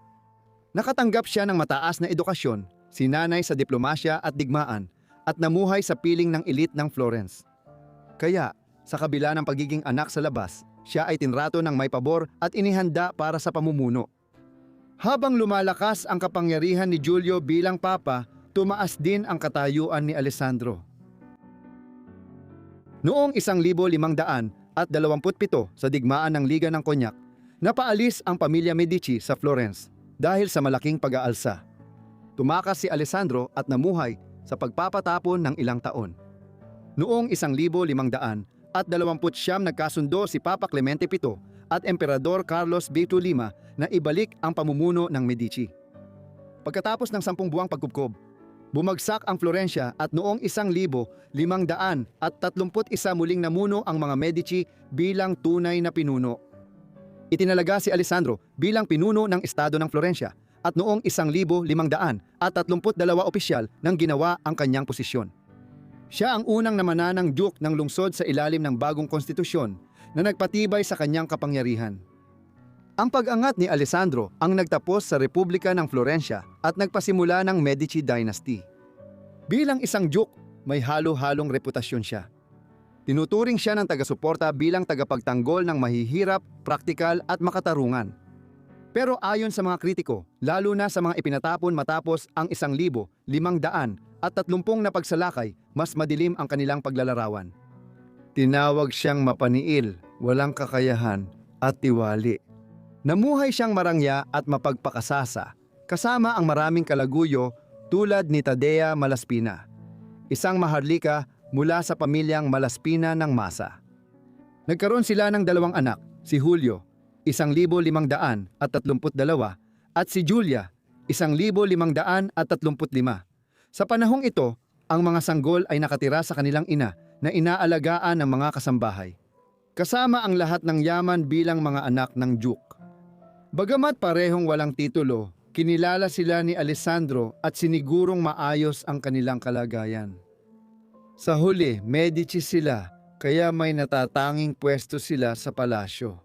Nakatanggap siya ng mataas na edukasyon, sinanay sa diplomasya at digmaan, at namuhay sa piling ng elite ng Florence. Kaya, sa kabila ng pagiging anak sa labas, siya ay tinrato ng may pabor at inihanda para sa pamumuno. Habang lumalakas ang kapangyarihan ni Giulio bilang papa, tumaas din ang katayuan ni Alessandro. Noong 1527 sa digmaan ng Liga ng Cognac, napaalis ang pamilya Medici sa Florence dahil sa malaking pag-aalsa. Tumakas si Alessandro at namuhay sa pagpapatapon ng ilang taon. Noong 1529 nagkasundo si Papa Clemente V at Emperador Carlos V. na ibalik ang pamumuno ng Medici. Pagkatapos ng 10 buwang pagkubkob, bumagsak ang Florencia at noong 1531 muling namuno ang mga Medici bilang tunay na pinuno. Itinalaga si Alessandro bilang pinuno ng estado ng Florencia at noong 1532 opisyal nang ginawa ang kanyang posisyon. Siya ang unang namananang Duke ng lungsod sa ilalim ng bagong konstitusyon na nagpatibay sa kanyang kapangyarihan. Ang pag-angat ni Alessandro ang nagtapos sa Republika ng Florencia at nagpasimula ng Medici Dynasty. Bilang isang Duke, may halo-halong reputasyon siya. Tinuturing siya ng taga-suporta bilang tagapagtanggol ng mahihirap, praktikal at makatarungan. Pero ayon sa mga kritiko, lalo na sa mga ipinatapon matapos ang 1530 na pagsalakay, mas madilim ang kanilang paglalarawan. Tinawag siyang mapaniil, walang kakayahan at tiwali. Namuhay siyang marangya at mapagpakasasa, kasama ang maraming kalaguyo tulad ni Taddea Malaspina, isang maharlika mula sa pamilyang Malaspina ng Masa. Nagkaroon sila ng 2 anak, si Julio, 1532, at si Julia, 1535. Sa panahong ito, ang mga sanggol ay nakatira sa kanilang ina na inaalagaan ng mga kasambahay. Kasama ang lahat ng yaman bilang mga anak ng Duke. Bagamat parehong walang titulo, kinilala sila ni Alessandro at sinigurong maayos ang kanilang kalagayan. Sa huli, Medici sila, kaya may natatanging pwesto sila sa palasyo.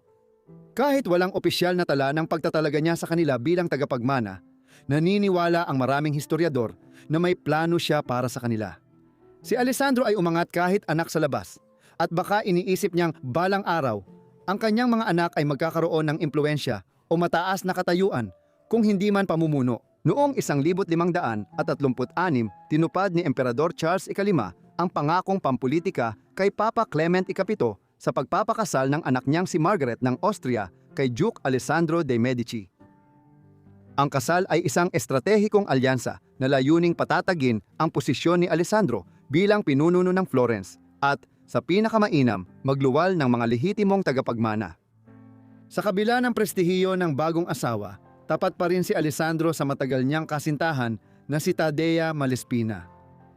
Kahit walang opisyal na tala ng pagtatalaga niya sa kanila bilang tagapagmana, naniniwala ang maraming historiador na may plano siya para sa kanila. Si Alessandro ay umangat kahit anak sa labas, at baka iniisip niyang balang araw, ang kanyang mga anak ay magkakaroon ng impluensya o mataas na katayuan kung hindi man pamumuno. Noong 1536, tinupad ni Emperador Charles V ang pangakong pampulitika kay Papa Clement VII sa pagpapakasal ng anak niyang si Margaret ng Austria kay Duke Alessandro de Medici. Ang kasal ay isang estratehikong alyansa na layuning patatagin ang posisyon ni Alessandro bilang pinuno ng Florence at, sa pinakamainam, magluwal ng mga lehitimong tagapagmana. Sa kabila ng prestihiyo ng bagong asawa, tapat pa rin si Alessandro sa matagal niyang kasintahan na si Taddea Malespina.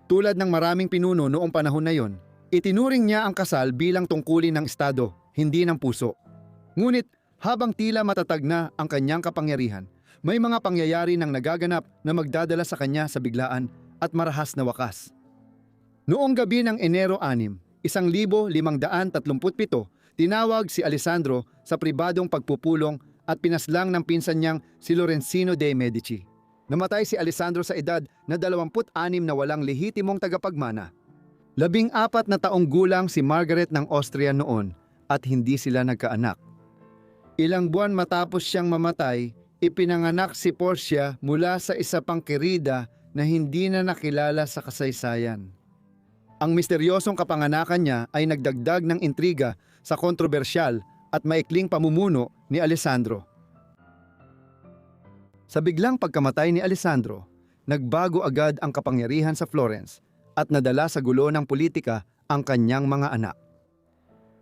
Tulad ng maraming pinuno noong panahon na yon, itinuring niya ang kasal bilang tungkulin ng Estado, hindi ng puso. Ngunit habang tila matatag na ang kanyang kapangyarihan, may mga pangyayari nang nagaganap na magdadala sa kanya sa biglaan at marahas na wakas. Noong gabi ng Enero 6, 1537, tinawag si Alessandro sa pribadong pagpupulong at pinaslang ng pinsan niyang si Lorenzino de Medici. Namatay si Alessandro sa edad na 26 na walang lehitimong tagapagmana. 14 na taong gulang si Margaret ng Austria noon at hindi sila nagkaanak. Ilang buwan matapos siyang mamatay, ipinanganak si Portia mula sa isa pang kirida na hindi na nakilala sa kasaysayan. Ang misteryosong kapanganakan niya ay nagdagdag ng intriga sa kontrobersyal at maikling pamumuno ni Alessandro. Sa biglang pagkamatay ni Alessandro, nagbago agad ang kapangyarihan sa Florence at nadala sa gulo ng politika ang kanyang mga anak.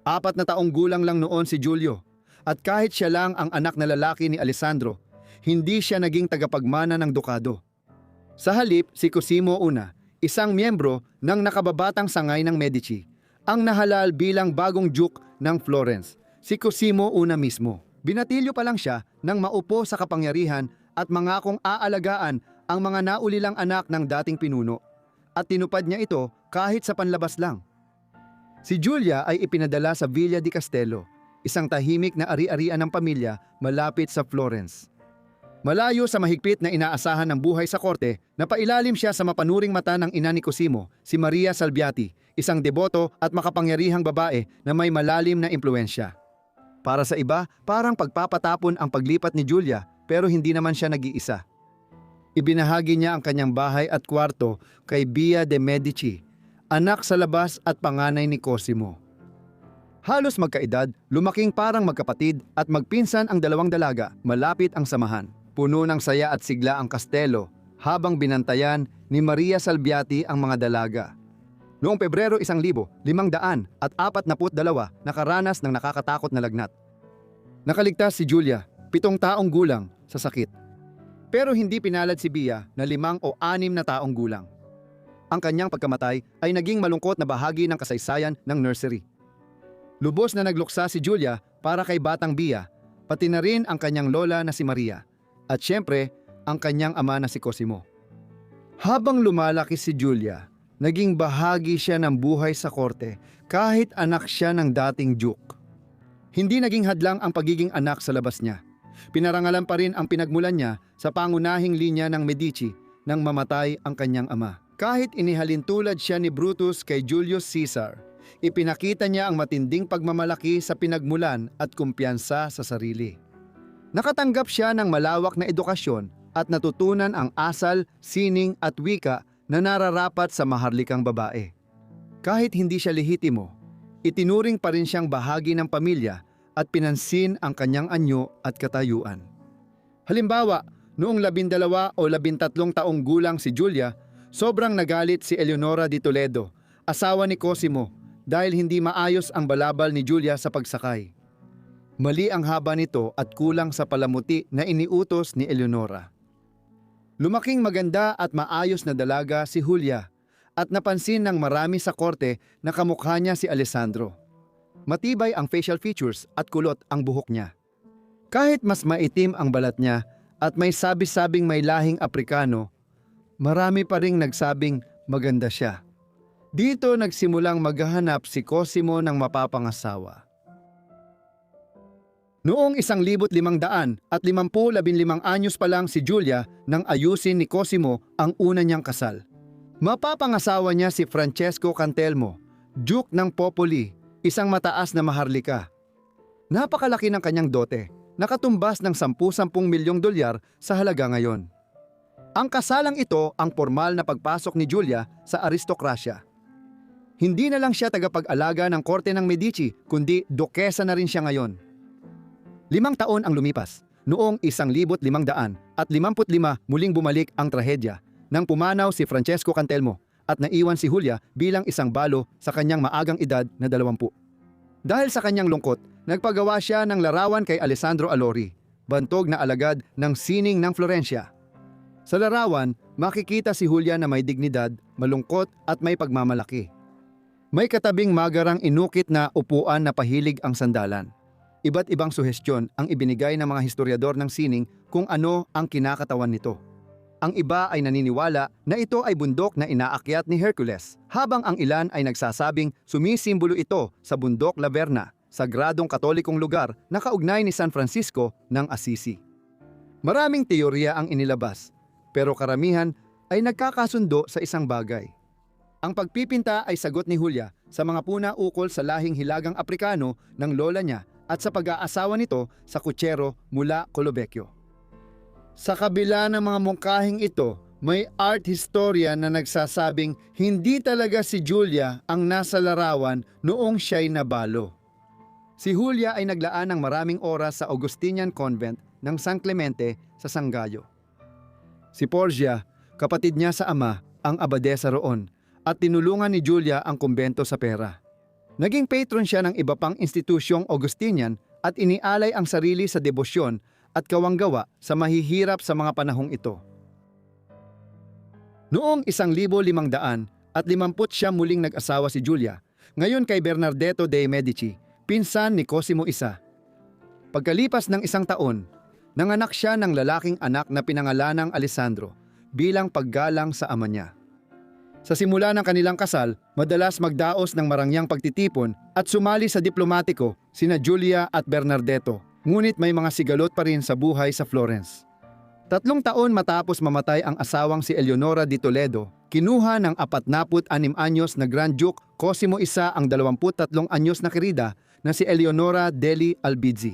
4 na taong gulang lang noon si Giulio, at kahit siya lang ang anak na lalaki ni Alessandro, hindi siya naging tagapagmana ng dukado. Sa halip, si Cosimo I, isang miyembro ng nakababatang sangay ng Medici, ang nahalal bilang bagong Duke ng Florence, si Cosimo I mismo. Binatilyo pa lang siya nang maupo sa kapangyarihan at mangakong aalagaan ang mga naulilang anak ng dating pinuno, at tinupad niya ito kahit sa panlabas lang. Si Julia ay ipinadala sa Villa di Castello, isang tahimik na ari-arian ng pamilya malapit sa Florence. Malayo sa mahigpit na inaasahan ng buhay sa korte, napailalim siya sa mapanuring mata ng ina ni Cosimo, si Maria Salviati, isang deboto at makapangyarihang babae na may malalim na impluensya. Para sa iba, parang pagpapatapon ang paglipat ni Julia, pero hindi naman siya nag-iisa. Ibinahagi niya ang kanyang bahay at kwarto kay Bia de Medici, anak sa labas at panganay ni Cosimo. Halos magkaedad, lumaking parang magkapatid at magpinsan ang dalawang dalaga, malapit ang samahan. Puno ng saya at sigla ang kastelo habang binantayan ni Maria Salviati ang mga dalaga. Noong Pebrero 1542, nakaranas ng nakakatakot na lagnat. Nakaligtas si Julia, 7 taong gulang, sa sakit. Pero hindi pinalad si Bia na 5 o 6 na taong gulang. Ang kanyang pagkamatay ay naging malungkot na bahagi ng kasaysayan ng nursery. Lubos na nagluksa si Julia para kay batang Bia, pati na rin ang kanyang lola na si Maria, at syempre, ang kanyang ama na si Cosimo. Habang lumalaki si Julia, naging bahagi siya ng buhay sa korte kahit anak siya ng dating Duke. Hindi naging hadlang ang pagiging anak sa labas niya. Pinarangalan pa rin ang pinagmulan niya sa pangunahing linya ng Medici nang mamatay ang kanyang ama. Kahit inihalintulad siya ni Brutus kay Julius Caesar, ipinakita niya ang matinding pagmamalaki sa pinagmulan at kumpiyansa sa sarili. Nakatanggap siya ng malawak na edukasyon at natutunan ang asal, sining at wika na nararapat sa maharlikang babae. Kahit hindi siya lehitimo, itinuring pa rin siyang bahagi ng pamilya at pinansin ang kanyang anyo at katayuan. Halimbawa, noong 12 o 13 taong gulang si Julia, sobrang nagalit si Eleonora de Toledo, asawa ni Cosimo, dahil hindi maayos ang balabal ni Julia sa pagsakay. Mali ang haba nito at kulang sa palamuti na iniutos ni Eleonora. Lumaking maganda at maayos na dalaga si Julia at napansin ng marami sa korte na kamukha niya si Alessandro. Matibay ang facial features at kulot ang buhok niya. Kahit mas maitim ang balat niya at may sabi-sabing may lahing Aprikano, marami pa ring nagsabing maganda siya. Dito nagsimulang maghahanap si Cosimo ng mapapangasawa. Noong 1515 anyos pa lang si Julia nang ayusin ni Cosimo ang una niyang kasal. Mapapangasawa niya si Francesco Cantelmo, Duke ng Popoli, isang mataas na maharlika. Napakalaki ng kanyang dote, nakatumbas ng 10 milyong dolyar sa halaga ngayon. Ang kasalang ito ang formal na pagpasok ni Julia sa aristokrasya. Hindi na lang siya tagapag-alaga ng korte ng Medici, kundi dokesa na rin siya ngayon. 5 taon ang lumipas. Noong 1555 muling bumalik ang trahedya nang pumanaw si Francesco Cantelmo at naiwan si Julia bilang isang balo sa kanyang maagang edad na 20. Dahil sa kanyang lungkot, nagpagawa siya ng larawan kay Alessandro Alori, bantog na alagad ng sining ng Florencia. Sa larawan, makikita si Julia na may dignidad, malungkot at may pagmamalaki. May katabing magarang inukit na upuan na pahilig ang sandalan. Iba't ibang suhestyon ang ibinigay ng mga historiador ng sining kung ano ang kinakatawan nito. Ang iba ay naniniwala na ito ay bundok na inaakyat ni Hercules, habang ang ilan ay nagsasabing sumisimbolo ito sa bundok Laverna, sagradong katolikong lugar na kaugnay ni San Francisco ng Assisi. Maraming teorya ang inilabas, pero karamihan ay nagkakasundo sa isang bagay. Ang pagpipinta ay sagot ni Julia sa mga puna ukol sa lahing hilagang Aprikano ng lola niya at sa pag-aasawa nito sa kutsero mula Colobecchio. Sa kabila ng mga mungkahing ito, may art historian na nagsasabing hindi talaga si Julia ang nasa larawan noong siya'y nabalo. Si Julia ay naglaan ng maraming oras sa Augustinian Convent ng San Clemente sa Sangallo. Si Porcia, kapatid niya sa ama, ang abadesa roon, at tinulungan ni Julia ang kumbento sa pera. Naging patron siya ng iba pang institusyong Augustinian at inialay ang sarili sa debosyon at kawanggawa sa mahihirap sa mga panahong ito. Noong 1550 muling nag-asawa si Julia, ngayon kay Bernardetto de Medici, pinsan ni Cosimo I. Pagkalipas ng 1 taon, nanganak siya ng lalaking anak na pinangalanang Alessandro bilang paggalang sa ama niya. Sa simula ng kanilang kasal, madalas magdaos ng marangyang pagtitipon at sumali sa diplomatiko sina Julia at Bernardetto, ngunit may mga sigalot pa rin sa buhay sa Florence. 3 taon matapos mamatay ang asawang si Eleonora di Toledo, kinuha ng 46 anyos na Grand Duke Cosimo I ang 23 anyos na kirida na si Eleonora degli Albizzi.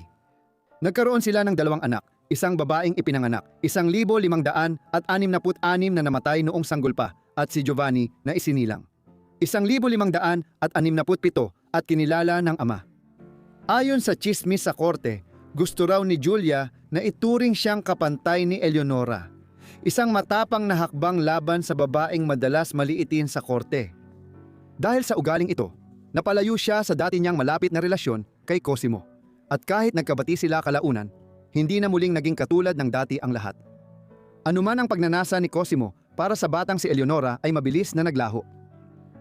Nagkaroon sila ng 2 anak, isang babaeng ipinanganak, 1566 na namatay noong sanggol pa, at si Giovanni na isinilang. 1567 at kinilala ng ama. Ayon sa tsismis sa korte, gusto raw ni Julia na ituring siyang kapantay ni Eleonora, isang matapang na hakbang laban sa babaeng madalas maliitin sa korte. Dahil sa ugaling ito, napalayo siya sa dati niyang malapit na relasyon kay Cosimo. At kahit nagkabati sila kalaunan, hindi na muling naging katulad ng dati ang lahat. Anuman ang pagnanasa ni Cosimo para sa batang si Eleonora ay mabilis na naglaho.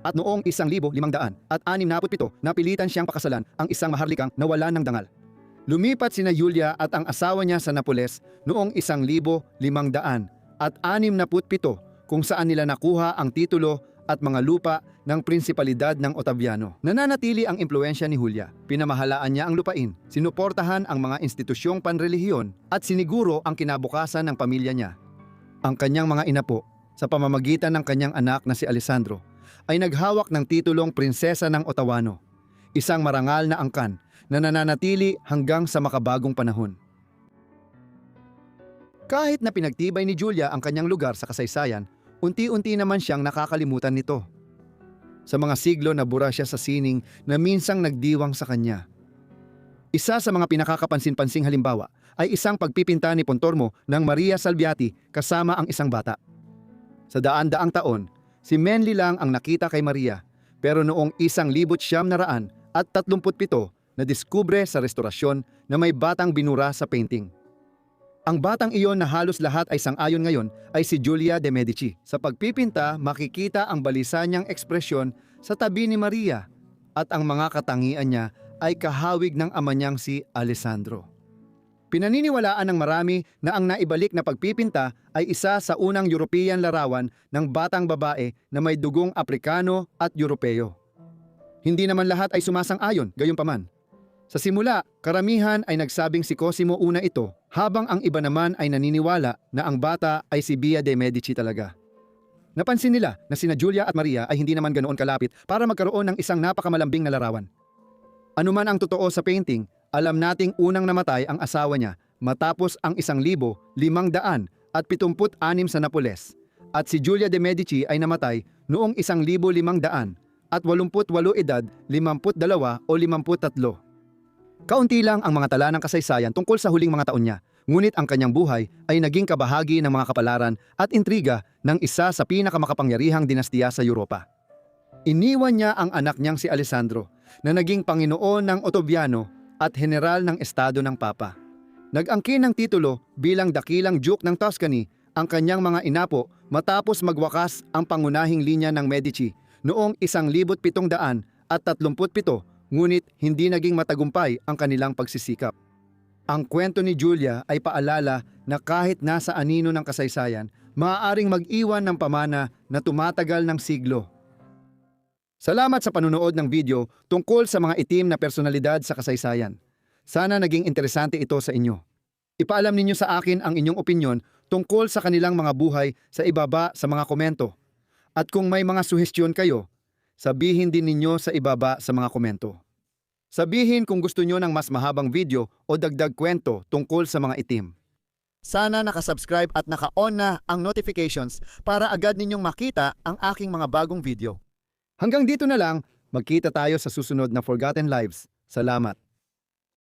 At noong 1567, napilitan siyang pakasalan ang isang maharlikang nawalan ng dangal. Lumipat sina Julia at ang asawa niya sa Napoles noong 1567 kung saan nila nakuha ang titulo at mga lupa ng prinsipalidad ng Ottaviano. Nananatili ang impluensya ni Julia. Pinamahalaan niya ang lupain, sinuportahan ang mga institusyong panrelihiyon at siniguro ang kinabukasan ng pamilya niya. Ang kanyang mga inapo, sa pamamagitan ng kanyang anak na si Alessandro, ay naghawak ng titulong prinsesa ng Ottaviano, isang marangal na angkan na nananatili hanggang sa makabagong panahon. Kahit na pinagtibay ni Julia ang kanyang lugar sa kasaysayan, unti-unti naman siyang nakakalimutan nito. Sa mga siglo nabura siya sa sining na minsang nagdiwang sa kanya. Isa sa mga pinakakapansin-pansing halimbawa ay isang pagpipinta ni Pontormo ng Maria Salviati kasama ang isang bata. Sa daan-daang taon, si Menli lang ang nakita kay Maria, pero noong 1937, na diskubre sa restorasyon na may batang binura sa painting. Ang batang iyon na halos lahat ay sang-ayon ngayon ay si Giulia de Medici. Sa pagpipinta, makikita ang balisa niyang ekspresyon sa tabi ni Maria at ang mga katangian niya ay kahawig ng ama niyang si Alessandro. Pinaniniwalaan ng marami na ang naibalik na pagpipinta ay isa sa unang European larawan ng batang babae na may dugong Aprikano at Europeo. Hindi naman lahat ay sumasang-ayon, gayunpaman. Sa simula, karamihan ay nagsabing si Cosimo una ito, habang ang iba naman ay naniniwala na ang bata ay si Bia de Medici talaga. Napansin nila na sina Giulia at Maria ay hindi naman ganoon kalapit para magkaroon ng isang napakamalambing na larawan. Ano man ang totoo sa painting, alam nating unang namatay ang asawa niya matapos ang 1,576 sa Napoles, at si Giulia de Medici ay namatay noong 1,588 edad 52 o 53. Kaunti lang ang mga tala ng kasaysayan tungkol sa huling mga taon niya, ngunit ang kanyang buhay ay naging kabahagi ng mga kapalaran at intriga ng isa sa pinakamakapangyarihang dinastiya sa Europa. Iniwan niya ang anak niyang si Alessandro na naging Panginoon ng Ottaviano at General ng Estado ng Papa. Nag-angkin ng titulo bilang dakilang Duke ng Tuscany ang kanyang mga inapo matapos magwakas ang pangunahing linya ng Medici noong 1737, ngunit hindi naging matagumpay ang kanilang pagsisikap. Ang kwento ni Giulia ay paalala na kahit nasa anino ng kasaysayan, maaaring mag-iwan ng pamana na tumatagal ng siglo. Salamat sa panunood ng video tungkol sa mga itim na personalidad sa kasaysayan. Sana naging interesante ito sa inyo. Ipaalam ninyo sa akin ang inyong opinyon tungkol sa kanilang mga buhay sa ibaba sa mga komento. At kung may mga suhestyon kayo, sabihin din ninyo sa ibaba sa mga komento. Sabihin kung gusto nyo ng mas mahabang video o dagdag kwento tungkol sa mga itim. Sana nakasubscribe at naka-on na ang notifications para agad ninyong makita ang aking mga bagong video. Hanggang dito na lang, magkita tayo sa susunod na Forgotten Lives. Salamat.